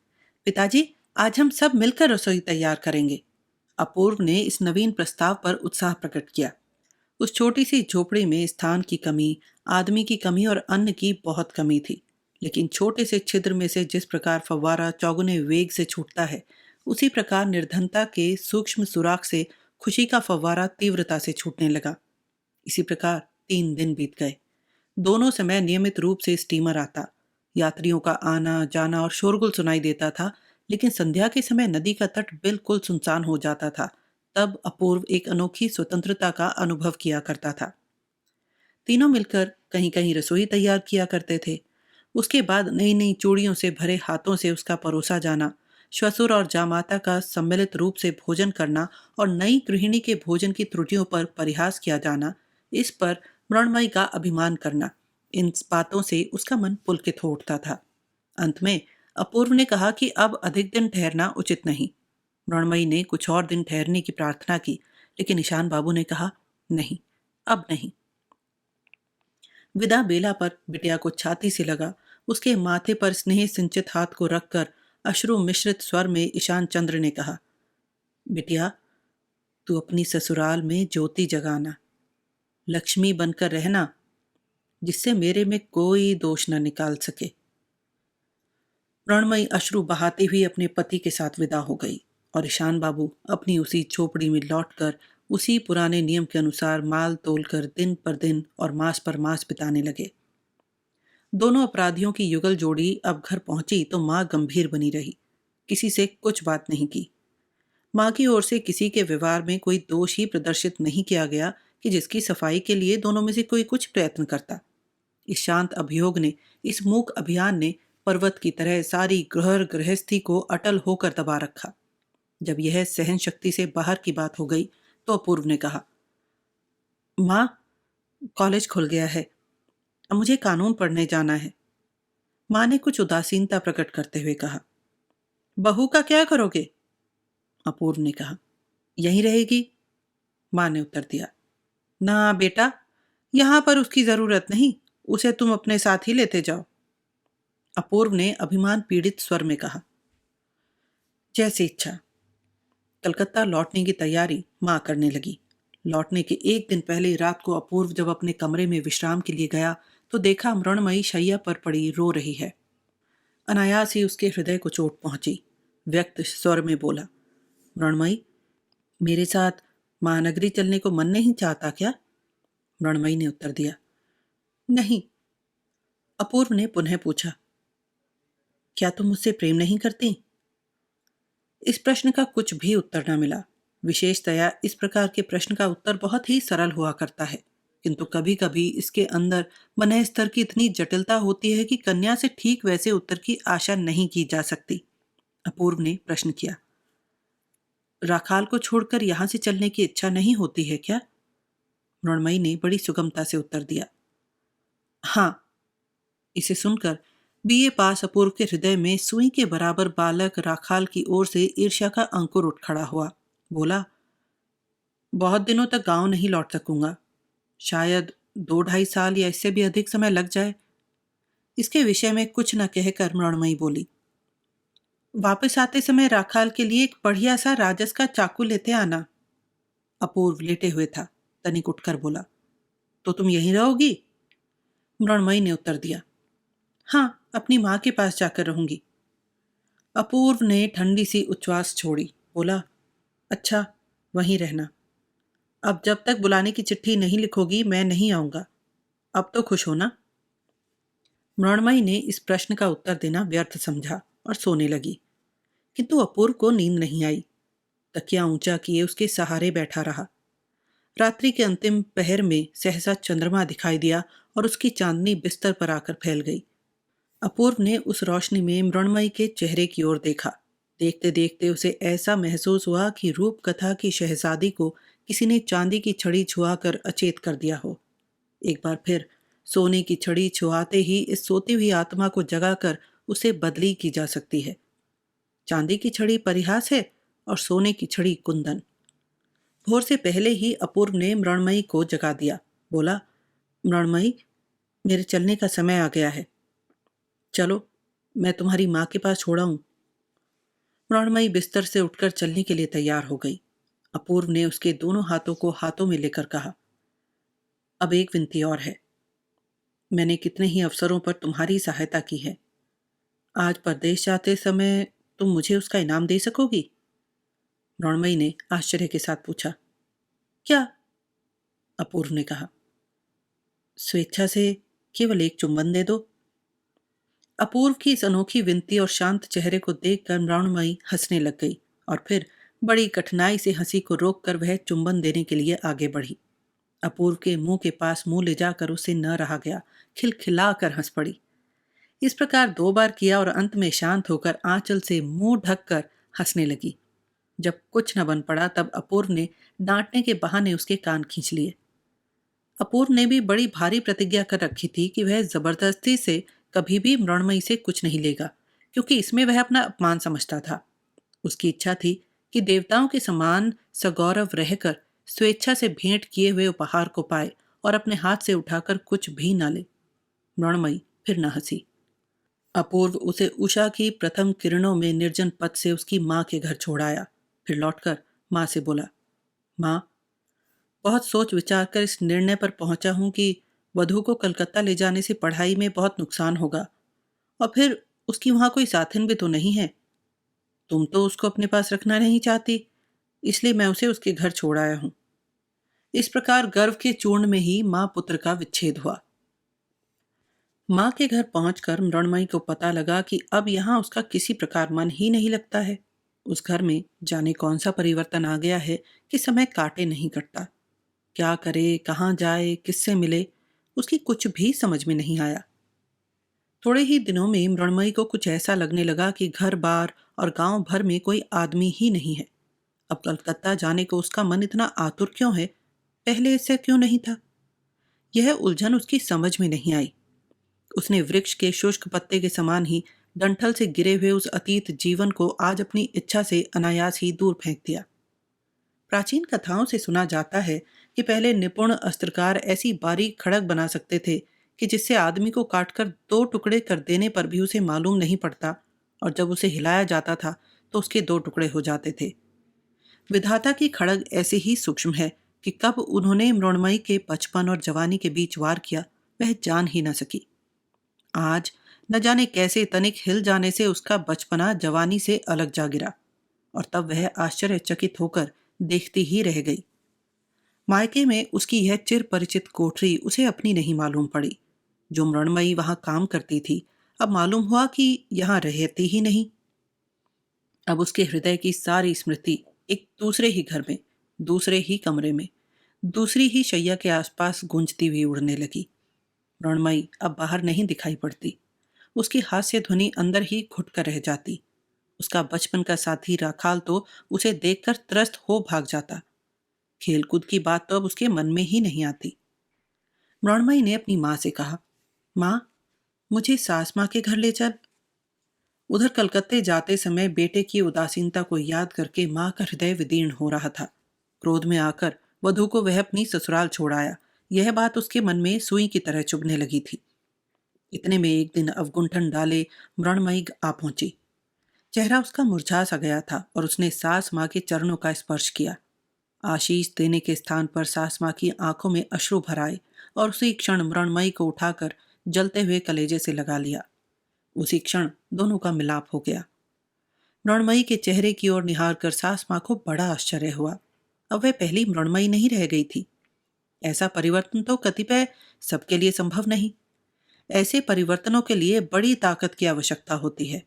पिताजी, आज हम सब मिलकर रसोई तैयार करेंगे। अपूर्व ने इस नवीन प्रस्ताव पर उत्साह प्रकट किया। उस छोटी सी झोपड़ी में स्थान की कमी, आदमी की कमी और अन्न की बहुत कमी थी। लेकिन छोटे से छिद्र में से जिस प्रकार फव्वारा चौगुने वेग से छूटता है, उसी प्रकार निर्धनता के सूक्ष्म सुराख से खुशी का फव्वारा तीव्रता से छूटने लगा। इसी प्रकार 3 दिन बीत गए। दोनों समय नियमित रूप से स्टीमर आता, यात्रियों का आना जाना और शोरगुल सुनाई देता था। लेकिन संध्या के समय नदी का तट बिल्कुल सुनसान हो जाता था। तब अपूर्व एक अनोखी स्वतंत्रता का अनुभव किया करता था। तीनों मिलकर कहीं कहीं रसोई तैयार किया करते थे। उसके बाद नई नई चूड़ियों से भरे हाथों से उसका परोसा जाना, श्वसुर और जामाता का सम्मिलित रूप से भोजन करना और नई गृहिणी के भोजन की त्रुटियों पर परिहास किया जाना, इस पर मृणमयी का अभिमान करना, इन बातों से उसका मन पुलकित हो उठता था। अंत में अपूर्व ने कहा कि अब अधिक दिन ठहरना उचित नहीं। मृणमयी ने कुछ और दिन ठहरने की प्रार्थना की, लेकिन ईशान बाबू ने कहा, नहीं, अब नहीं। विदा बेला पर बिटिया को छाती से लगा, उसके माथे पर स्नेह सिंचित हाथ को रखकर अश्रु मिश्रित स्वर में ईशान चंद्र ने कहा, बिटिया, तू अपनी ससुराल में ज्योति जगाना, लक्ष्मी बनकर रहना, जिससे मेरे में कोई दोष न निकाल सके। मृणमयी अश्रु बहाते हुए अपने पति के साथ विदा हो गई और ईशान बाबू अपनी उसी झोपड़ी में लौटकर उसी पुराने नियम के अनुसार माल तोलकर दिन पर दिन और मास पर मास बिताने लगे। दोनों अपराधियों की युगल जोड़ी अब घर पहुंची तो मां गंभीर बनी रही, किसी से कुछ बात नहीं की। मां की ओर से किसी के व्यवहार में कोई दोष ही प्रदर्शित नहीं किया गया कि जिसकी सफाई के लिए दोनों में से कोई कुछ प्रयत्न करता। इस शांत अभियोग ने, इस मूक अभियान ने पर्वत की तरह सारी गृहस्थी को अटल होकर दबा रखा। जब यह सहन शक्ति से बाहर की बात हो गई तो अपूर्व ने कहा, माँ, कॉलेज खुल गया है, अब मुझे कानून पढ़ने जाना है। माँ ने कुछ उदासीनता प्रकट करते हुए कहा, बहू का क्या करोगे? अपूर्व ने कहा, यहीं रहेगी। माँ ने उत्तर दिया, ना बेटा, यहां पर उसकी जरूरत नहीं, उसे तुम अपने साथ ही लेते जाओ। अपूर्व ने अभिमान पीड़ित स्वर में कहा, जैसी इच्छा। कलकत्ता लौटने की तैयारी मां करने लगी। लौटने के एक दिन पहले रात को अपूर्व जब अपने कमरे में विश्राम के लिए गया तो देखा मृणमयी शैया पर पड़ी रो रही है। अनायास ही उसके हृदय को चोट पहुंची। व्यक्त स्वर में बोला, मृणमयी, मेरे साथ महानगरी चलने को मन नहीं चाहता क्या? मृणमयी ने उत्तर दिया, नहीं। अपूर्व ने पुनः पूछा, क्या तुम मुझसे प्रेम नहीं करती? इस प्रश्न का कुछ भी उत्तर न मिला। विशेषतया इस प्रकार के प्रश्न का उत्तर बहुत ही सरल हुआ करता है, किंतु कभी कभी इसके अंदर मन स्तर की इतनी जटिलता होती है कि कन्या से ठीक वैसे उत्तर की आशा नहीं की जा सकती। अपूर्व ने प्रश्न किया, राखाल को छोड़कर यहां से चलने की इच्छा नहीं होती है क्या? मृणमयी ने बड़ी सुगमता से उत्तर दिया, हाँ। इसे सुनकर बीए पास अपूर्व के हृदय में सुई के बराबर बालक राखाल की ओर से ईर्ष्या का अंकुर उठ खड़ा हुआ। बोला, बहुत दिनों तक गांव नहीं लौट सकूंगा, शायद 2-2.5 साल या इससे भी अधिक समय लग जाए। इसके विषय में कुछ न कहकर मृणमयी बोली, वापस आते समय राखाल के लिए एक बढ़िया सा राजस का चाकू लेते आना। अपूर्व लेटे हुए था, तनिक उठकर बोला, तो तुम यहीं रहोगी? मृणमयी ने उत्तर दिया, हाँ, अपनी माँ के पास जाकर रहूंगी। अपूर्व ने ठंडी सी उच्छ्वास छोड़ी, बोला, अच्छा, वहीं रहना। अब जब तक बुलाने की चिट्ठी नहीं लिखोगी मैं नहीं आऊंगा। अब तो खुश हो ना? मृणमयी ने इस प्रश्न का उत्तर देना व्यर्थ समझा और सोने लगी, किंतु अपूर्व को नींद नहीं आई। तकिया ऊंचा किए उसके सहारे बैठा रहा। रात्रि के अंतिम पहर में सहसा चंद्रमा दिखाई दिया और उसकी चांदनी बिस्तर पर आकर फैल गई। अपूर्व ने उस रोशनी में मृणमयी के चेहरे की ओर देखा। देखते देखते उसे ऐसा महसूस हुआ कि रूप कथा की शहजादी को किसी ने चांदी की छड़ी छुआकर अचेत कर दिया हो। एक बार फिर सोने की छड़ी छुआते ही इस सोती हुई आत्मा को जगाकर उसे बदली की जा सकती है। चांदी की छड़ी परिहास है और सोने की छड़ी कुंदन। भोर से पहले ही अपूर्व ने मृणमयी को जगा दिया। बोला, मृणमयी, मेरे चलने का समय आ गया है। चलो, मैं तुम्हारी माँ के पास छोड़ाऊं। मृणमयी बिस्तर से उठकर चलने के लिए तैयार हो गई। अपूर्व ने उसके दोनों हाथों को हाथों में लेकर कहा, अब एक विनती और है। मैंने कितने ही अवसरों पर तुम्हारी सहायता की है। आज परदेश जाते समय तुम मुझे उसका इनाम दे सकोगी? मृणमयी ने आश्चर्य के साथ पूछा। क्या? अपूर्व ने कहा। स्वेच्छा से केवल एक चुंबन दे दो। अपूर्व की इस अनोखी विनती और शांत चेहरे को देखकर मृणमयी हंसने लग गई और फिर बड़ी कठिनाई से हंसी को रोककर वह चुंबन देने के लिए आगे बढ़ी। अपूर्व के मुंह के पास मुंह ले जाकर उसे न रहा गया, खिलखिलाकर हंस पड़ी। इस प्रकार 2 बार किया और अंत में शांत होकर आंचल से मुंह ढककर हंसने लगी। जब कुछ न बन पड़ा तब अपूर्व ने डांटने के बहाने उसके कान खींच लिए। अपूर्व ने भी बड़ी भारी प्रतिज्ञा कर रखी थी कि वह जबरदस्ती से कभी भी मृणमयी से कुछ नहीं लेगा, क्योंकि इसमें वह अपना अपमान समझता था। उसकी इच्छा थी कि देवताओं के समान सगौरव रहकर स्वेच्छा से भेंट किए हुए उपहार को पाए और अपने हाथ से उठाकर कुछ भी न ले। मृणमयी फिर न हंसी। अपूर्व उसे उषा की प्रथम किरणों में निर्जन पथ से उसकी माँ के घर छोड़ आया। फिर लौटकर माँ से बोला, माँ, बहुत सोच विचार कर इस निर्णय पर पहुंचा हूं कि वधू को कलकत्ता ले जाने से पढ़ाई में बहुत नुकसान होगा, और फिर उसकी वहां कोई साथन भी तो नहीं है। तुम तो उसको अपने पास रखना नहीं चाहती, इसलिए मैं उसे उसके घर छोड़ आया हूं। इस प्रकार गर्व के चूर्ण में ही माँ पुत्र का विच्छेद हुआ। माँ के घर पहुंचकर मृणमयी को पता लगा कि अब यहाँ उसका किसी प्रकार मन ही नहीं लगता है। उस घर में जाने कौन सा परिवर्तन आ गया है कि समय काटे नहीं कटता। क्या करे, कहाँ जाए, किससे मिले, उसकी कुछ भी समझ में नहीं आया। थोड़े ही दिनों में मृणमयी को कुछ ऐसा लगने लगा कि घर बार और गांव भर में कोई आदमी ही नहीं है। अब कलकत्ता जाने को उसका मन इतना आतुर क्यों है, पहले इससे क्यों नहीं था? यह उलझन उसकी समझ में नहीं आई। उसने वृक्ष के शुष्क पत्ते के समान ही डंठल से गिरे हुए उस अतीत जीवन को आज अपनी इच्छा से अनायास ही दूर फेंक दिया। प्राचीन कथाओं से सुना जाता है कि पहले निपुण अस्त्रकार ऐसी बारीक खड़ग बना सकते थे कि जिससे आदमी को काटकर 2 टुकड़े कर देने पर भी उसे मालूम नहीं पड़ता, और जब उसे हिलाया जाता था तो उसके 2 टुकड़े हो जाते थे। विधाता की खड़ग ऐसे ही सूक्ष्म है कि कब उन्होंने मृणमयी के बचपन और जवानी के बीच वार किया, वह जान ही न सकी। आज न जाने कैसे तनिक हिल जाने से उसका बचपना जवानी से अलग जा गिरा, और तब वह आश्चर्यचकित होकर देखती ही रह गई। मायके में उसकी यह चिर परिचित कोठरी उसे अपनी नहीं मालूम पड़ी। जो मृणमयी वहां काम करती थी, अब मालूम हुआ कि यहां रहती ही नहीं। अब उसके हृदय की सारी स्मृति एक दूसरे ही घर में, दूसरे ही कमरे में, दूसरी ही शैया के आसपास गूंजती हुई उड़ने लगी। मृणमयी अब बाहर नहीं दिखाई पड़ती। उसकी हास्य ध्वनि अंदर ही घुट कर रह जाती। उसका बचपन का साथी राखाल तो उसे देखकर त्रस्त हो भाग जाता। खेलकूद की बात तो अब उसके मन में ही नहीं आती। मृणमयी ने अपनी माँ से कहा, माँ, मुझे सास माँ के घर ले चल। उधर कलकत्ते जाते समय बेटे की उदासीनता को याद करके माँ का हृदय विदीर्ण हो रहा था। क्रोध में आकर वधू को वह अपनी ससुराल छोड़ आया, यह बात उसके मन में सुई की तरह चुभने लगी थी। इतने में एक दिन अवगुंठन डाले मृणमयी आ पहुंची। चेहरा उसका मुरझा सा गया था और उसने सास माँ के चरणों का स्पर्श किया। आशीष देने के स्थान पर सास माँ की आंखों में अश्रु भर आए और उसी क्षण मृणमयी को उठाकर जलते हुए कलेजे से लगा लिया। उसी क्षण दोनों का मिलाप हो गया। मृणमयी के चेहरे की ओर निहार कर सास माँ को बड़ा आश्चर्य हुआ। अब वह पहली मृणमयी नहीं रह गई थी। ऐसा परिवर्तन तो कतिपय सबके लिए संभव नहीं। ऐसे परिवर्तनों के लिए बड़ी ताकत की आवश्यकता होती है।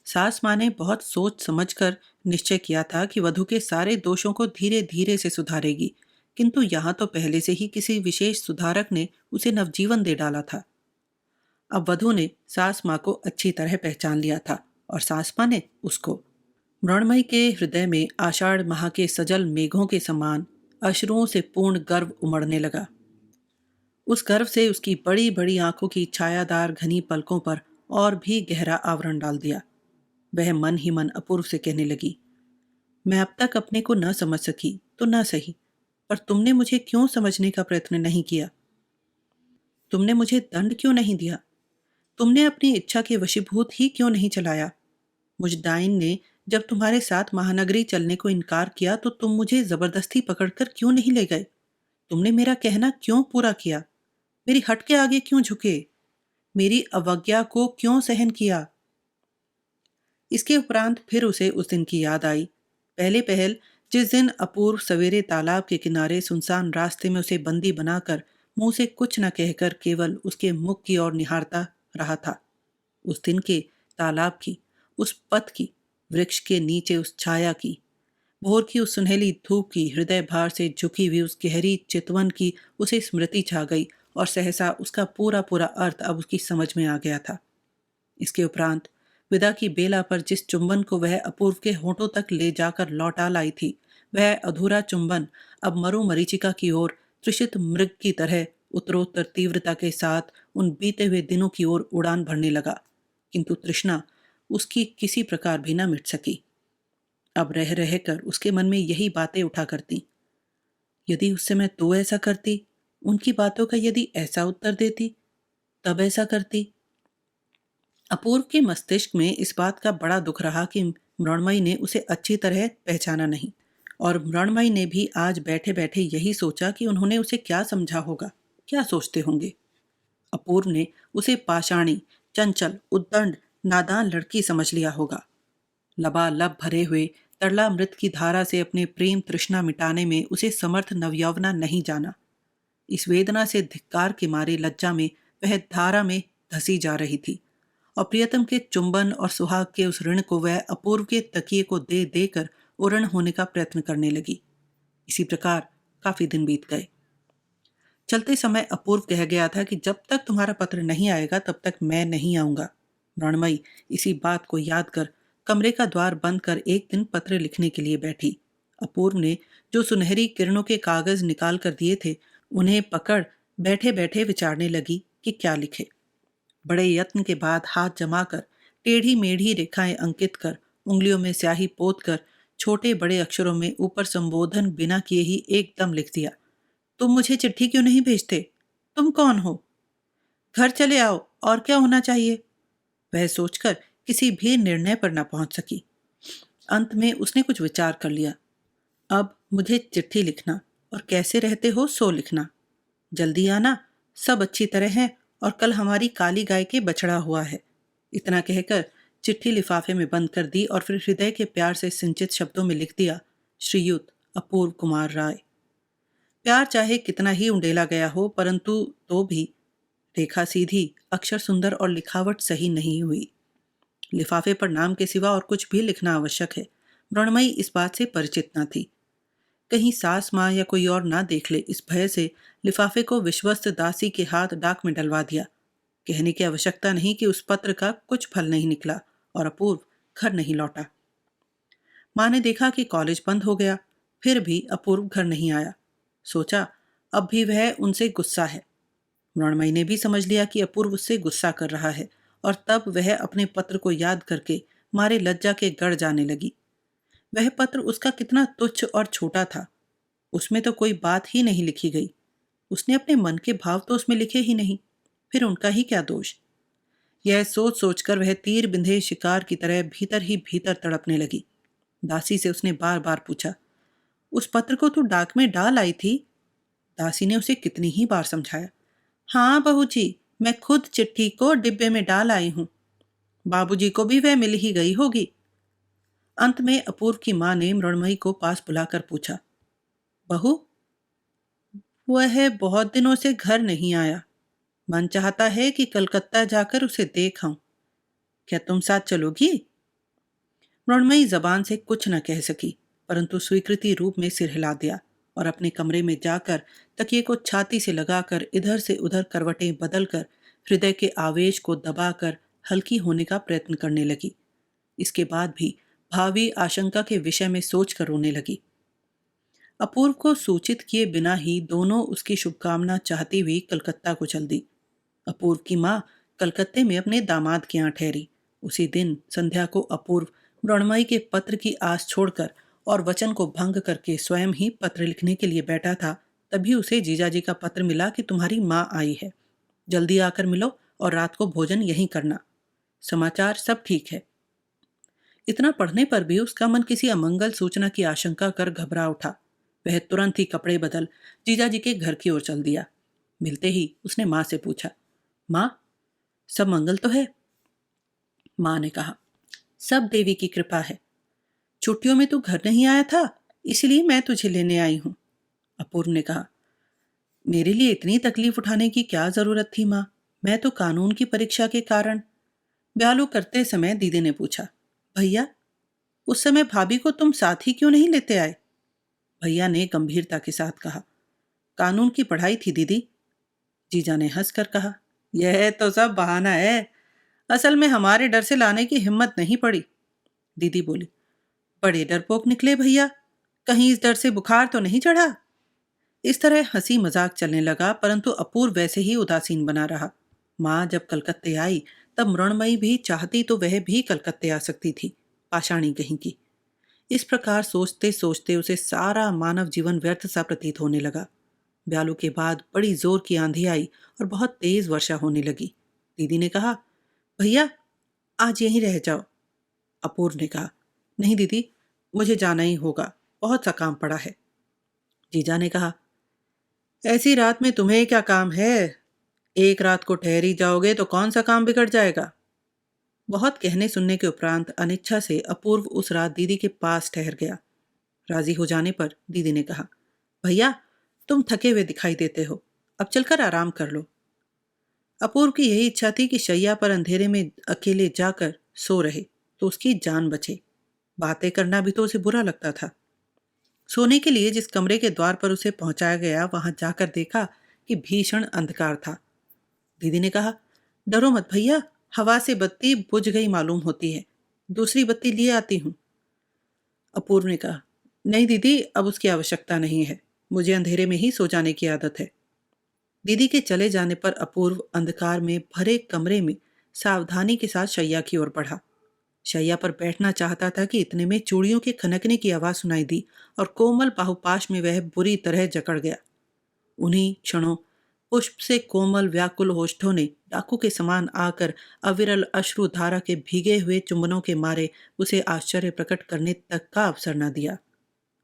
सास माँ ने बहुत सोच समझकर निश्चय किया था कि वधू के सारे दोषों को धीरे धीरे से सुधारेगी, किंतु यहाँ तो पहले से ही किसी विशेष सुधारक ने उसे नवजीवन दे डाला था। अब वधू ने सास माँ को अच्छी तरह पहचान लिया था और सास माँ ने उसको। मृणमयी के हृदय में आषाढ़ माह के सजल मेघों के समान अश्रुओं से पूर्ण गर्व उमड़ने लगा। उस गर्व से उसकी बड़ी बड़ी आंखों की छायादार घनी पलकों पर और भी गहरा आवरण डाल दिया। वह मन ही मन अपूर्व से कहने लगी, मैं अब तक अपने को न समझ सकी तो न सही, पर तुमने मुझे क्यों समझने का प्रयत्न नहीं किया? तुमने मुझे दंड क्यों नहीं दिया? तुमने अपनी इच्छा के वशीभूत ही क्यों नहीं चलाया? मुझ डाइन ने जब तुम्हारे साथ महानगरी चलने को इनकार किया तो तुम मुझे जबरदस्ती पकड़कर क्यों नहीं ले गए? तुमने मेरा कहना क्यों पूरा किया? मेरी हट के आगे क्यों झुके? मेरी अवज्ञा को क्यों सहन किया? इसके उपरांत फिर उसे उस दिन की याद आई। पहले पहल जिस दिन अपूर्व सवेरे तालाब के किनारे सुनसान रास्ते में उसे बंदी बनाकर मुंह से कुछ न कहकर केवल उसके मुख की ओर निहारता रहा था। उस दिन के तालाब की, उस पथ की, वृक्ष के नीचे उस छाया की, भोर की उस सुनहली धूप की, हृदय भार से झुकी हुई उस गहरी चितवन की उसे स्मृति छा गई और सहसा उसका पूरा पूरा अर्थ अब उसकी समझ में आ गया था। इसके उपरांत विदा की बेला पर जिस चुंबन को वह अपूर्व के होठों तक ले जाकर लौटा लाई थी, वह अधूरा चुंबन अब मरु मरीचिका की ओर तृषित मृग की तरह उत्तरोत्तर तीव्रता के साथ उन बीते हुए दिनों की ओर उड़ान भरने लगा, किंतु तृष्णा उसकी किसी प्रकार भी न मिट सकी। अब रह रहकर उसके मन में यही बातें उठा करती, यदि उस समय तो ऐसा करती, उनकी बातों का यदि ऐसा उत्तर देती, तब ऐसा करती। अपूर्व के मस्तिष्क में इस बात का बड़ा दुख रहा कि मृण्मयी ने उसे अच्छी तरह पहचाना नहीं, और मृण्मयी ने भी आज बैठे बैठे यही सोचा कि उन्होंने उसे क्या समझा होगा, क्या सोचते होंगे। अपूर्व ने उसे पाषाणी, चंचल, उद्दंड, नादान लड़की समझ लिया होगा। लबालब भरे हुए तरलामृत की धारा से अपने प्रेम तृष्णा मिटाने में उसे समर्थ नवयौवना नहीं जाना। इस वेदना से धिक्कार के मारे लज्जा में वह धारा में धसी जा रही थी, और प्रियतम के चुंबन और सुहाग के उस ऋण को वह अपूर्व के तकिए को दे देकर उऋण होने का प्रयत्न करने लगी। इसी प्रकार काफी दिन बीत गए। चलते समय अपूर्व कह गया था कि जब तक तुम्हारा पत्र नहीं आएगा तब तक मैं नहीं आऊंगा। मृण्मयी इसी बात को याद कर कमरे का द्वार बंद कर एक दिन पत्र लिखने के लिए बैठी। अपूर्व ने जो सुनहरी किरणों के कागज निकाल कर दिए थे, उन्हें पकड़ बैठे बैठे विचारने लगी कि क्या लिखे। बड़े यत्न के बाद हाथ जमाकर टेढ़ी मेढ़ी रेखाएं अंकित कर, उंगलियों में स्याही पोत कर, छोटे बड़े अक्षरों में ऊपर संबोधन बिना किए ही एकदम लिख दिया, तुम मुझे चिट्ठी क्यों नहीं भेजते? तुम कौन हो? घर चले आओ, और क्या होना चाहिए? वह सोचकर किसी भी निर्णय पर न पहुंच सकी। अंत में उसने कुछ विचार कर लिया। अब मुझे चिट्ठी लिखना और कैसे रहते हो सो लिखना। जल्दी आना, सब अच्छी तरह है, और कल हमारी काली गाय के बछड़ा हुआ है। इतना कहकर चिट्ठी लिफाफे में बंद कर दी और फिर हृदय के प्यार से सिंचित शब्दों में लिख दिया, श्रीयुत अपूर्व कुमार राय। प्यार चाहे कितना ही उंडेला गया हो, परंतु तो भी रेखा सीधी, अक्षर सुंदर और लिखावट सही नहीं हुई। लिफाफे पर नाम के सिवा और कुछ भी लिखना आवश्यक है। मृण्मयी इस बात से परिचित न थी। कहीं सास माँ या कोई और ना देख ले, इस भय से लिफाफे को विश्वस्त दासी के हाथ डाक में डलवा दिया। कहने की आवश्यकता नहीं कि उस पत्र का कुछ फल नहीं निकला और अपूर्व घर नहीं लौटा। माँ ने देखा कि कॉलेज बंद हो गया, फिर भी अपूर्व घर नहीं आया। सोचा अब भी वह उनसे गुस्सा है। मृण्मयी ने भी समझ लिया कि अपूर्व उससे गुस्सा कर रहा है, और तब वह अपने पत्र को याद करके मारे लज्जा के गड़ जाने लगी। वह पत्र उसका कितना तुच्छ और छोटा था। उसमें तो कोई बात ही नहीं लिखी गई। उसने अपने मन के भाव तो उसमें लिखे ही नहीं, फिर उनका ही क्या दोष। यह सोच सोचकर वह तीर बिंधे शिकार की तरह भीतर ही भीतर तड़पने लगी। दासी से उसने बार बार पूछा, उस पत्र को तू डाक में डाल आई थी? दासी ने उसे कितनी ही बार समझाया, हाँ बहू जी, मैं खुद चिट्ठी को डिब्बे में डाल आई हूं। बाबूजी को भी वह मिल ही गई होगी। अंत में अपूर्व की मां ने मृण्मयी को पास बुलाकर पूछा, बहू, वह बहुत दिनों से घर नहीं आया। मन चाहता है कि कलकत्ता जाकर उसे देख आऊं। क्या तुम साथ चलोगी? मृण्मयी जबान से कुछ न कह सकी, परंतु स्वीकृति रूप में सिर हिला दिया और अपने कमरे में जाकर तकिए को छाती से लगाकर इधर से उधर करवटें बदलकर हृदय के आवेश को दबाकर हल्की होने का प्रयत्न करने लगी। इसके बाद भी भावी आशंका के विषय में सोचकर रोने लगी। अपूर्व को सूचित किए बिना ही दोनों उसकी शुभकामना चाहती हुई कलकत्ता को चल दी। अपूर्व की माँ कलकत्ते में अपने दामाद के यहाँ ठहरी। उसी दिन संध्या को अपूर्व मृणमयी के पत्र की आस छोड़कर और वचन को भंग करके स्वयं ही पत्र लिखने के लिए बैठा था। तभी उसे जीजाजी का पत्र मिला कि तुम्हारी माँ आई है, जल्दी आकर मिलो और रात को भोजन यहीं करना। समाचार सब ठीक है। इतना पढ़ने पर भी उसका मन किसी अमंगल सूचना की आशंका कर घबरा उठा। वह तुरंत ही कपड़े बदल जीजाजी के घर की ओर चल दिया। मिलते ही उसने माँ से पूछा, माँ, सब मंगल तो है? माँ ने कहा, सब देवी की कृपा है। छुट्टियों में तू घर नहीं आया था, इसलिए मैं तुझे लेने आई हूं। अपूर्व ने कहा, मेरे लिए इतनी तकलीफ उठाने की क्या जरूरत थी माँ? मैं तो कानून की परीक्षा के कारण। ब्यालू करते समय दीदी ने पूछा, भैया, उस समय भाभी को तुम साथ ही क्यों नहीं लेते आए? भैया ने गंभीरता के साथ कहा, कानून की पढ़ाई थी दीदी। जीजा ने हंसकर कहा, यह तो सब बहाना है, असल में हमारे डर से लाने की हिम्मत नहीं पड़ी। दीदी बोली, बड़े डरपोक निकले भैया, कहीं इस डर से बुखार तो नहीं चढ़ा? इस तरह हंसी मजाक चलने लगा, परंतु अपूर्व वैसे ही उदासीन बना रहा। माँ जब कलकत्ते आई तब मृणमयी भी चाहती तो वह भी कलकत्ते आ सकती थी, पाषाणी कहीं की। इस प्रकार सोचते सोचते उसे सारा मानव जीवन व्यर्थ सा प्रतीत होने लगा। ब्यालू के बाद बड़ी जोर की आंधी आई और बहुत तेज वर्षा होने लगी। दीदी ने कहा, भैया, आज यहीं रह जाओ। अपूर्व ने कहा, नहीं दीदी, मुझे जाना ही होगा, बहुत सा काम पड़ा है। जीजा ने कहा, ऐसी रात में तुम्हें क्या काम है? एक रात को ठहरी जाओगे तो कौन सा काम बिगड़ जाएगा? बहुत कहने सुनने के उपरांत अनिच्छा से अपूर्व उस रात दीदी के पास ठहर गया। राजी हो जाने पर दीदी ने कहा, भैया, तुम थके हुए दिखाई देते हो, अब चलकर आराम कर लो। अपूर्व की यही इच्छा थी कि शैया पर अंधेरे में अकेले जाकर सो रहे तो उसकी जान बचे। बातें करना भी तो उसे बुरा लगता था। सोने के लिए जिस कमरे के द्वार पर उसे पहुंचाया गया, वहां जाकर देखा कि भीषण अंधकार था। दीदी ने कहा, डरो मत भैया, हवा से बत्ती बुझ गई मालूम होती है, दूसरी बत्ती लिए आती हूं। अपूर्व ने कहा, नहीं दीदी, अब उसकी आवश्यकता नहीं है, मुझे अंधेरे में ही सो जाने की आदत है। दीदी के चले जाने पर अपूर्व अंधकार में भरे कमरे में सावधानी के साथ शैया की ओर बढ़ा। शैया पर बैठना चाहता था कि इतने में चूड़ियों के खनकने की आवाज सुनाई दी और कोमल बाहुपाश में वह बुरी तरह जकड़ गया। उन्हीं क्षणों पुष्प से कोमल व्याकुल होठों ने डाकू के समान आकर अविरल अश्रु धारा के भीगे हुए चुंबनों के मारे उसे आश्चर्य प्रकट करने तक का अवसर न दिया।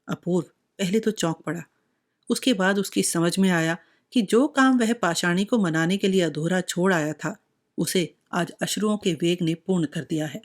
अपूर्व पहले तो चौंक पड़ा, उसके बाद उसकी समझ में आया कि जो काम वह पाषाणी को मनाने के लिए अधूरा छोड़ आया था, उसे आज अश्रुओं के वेग ने पूर्ण कर दिया है।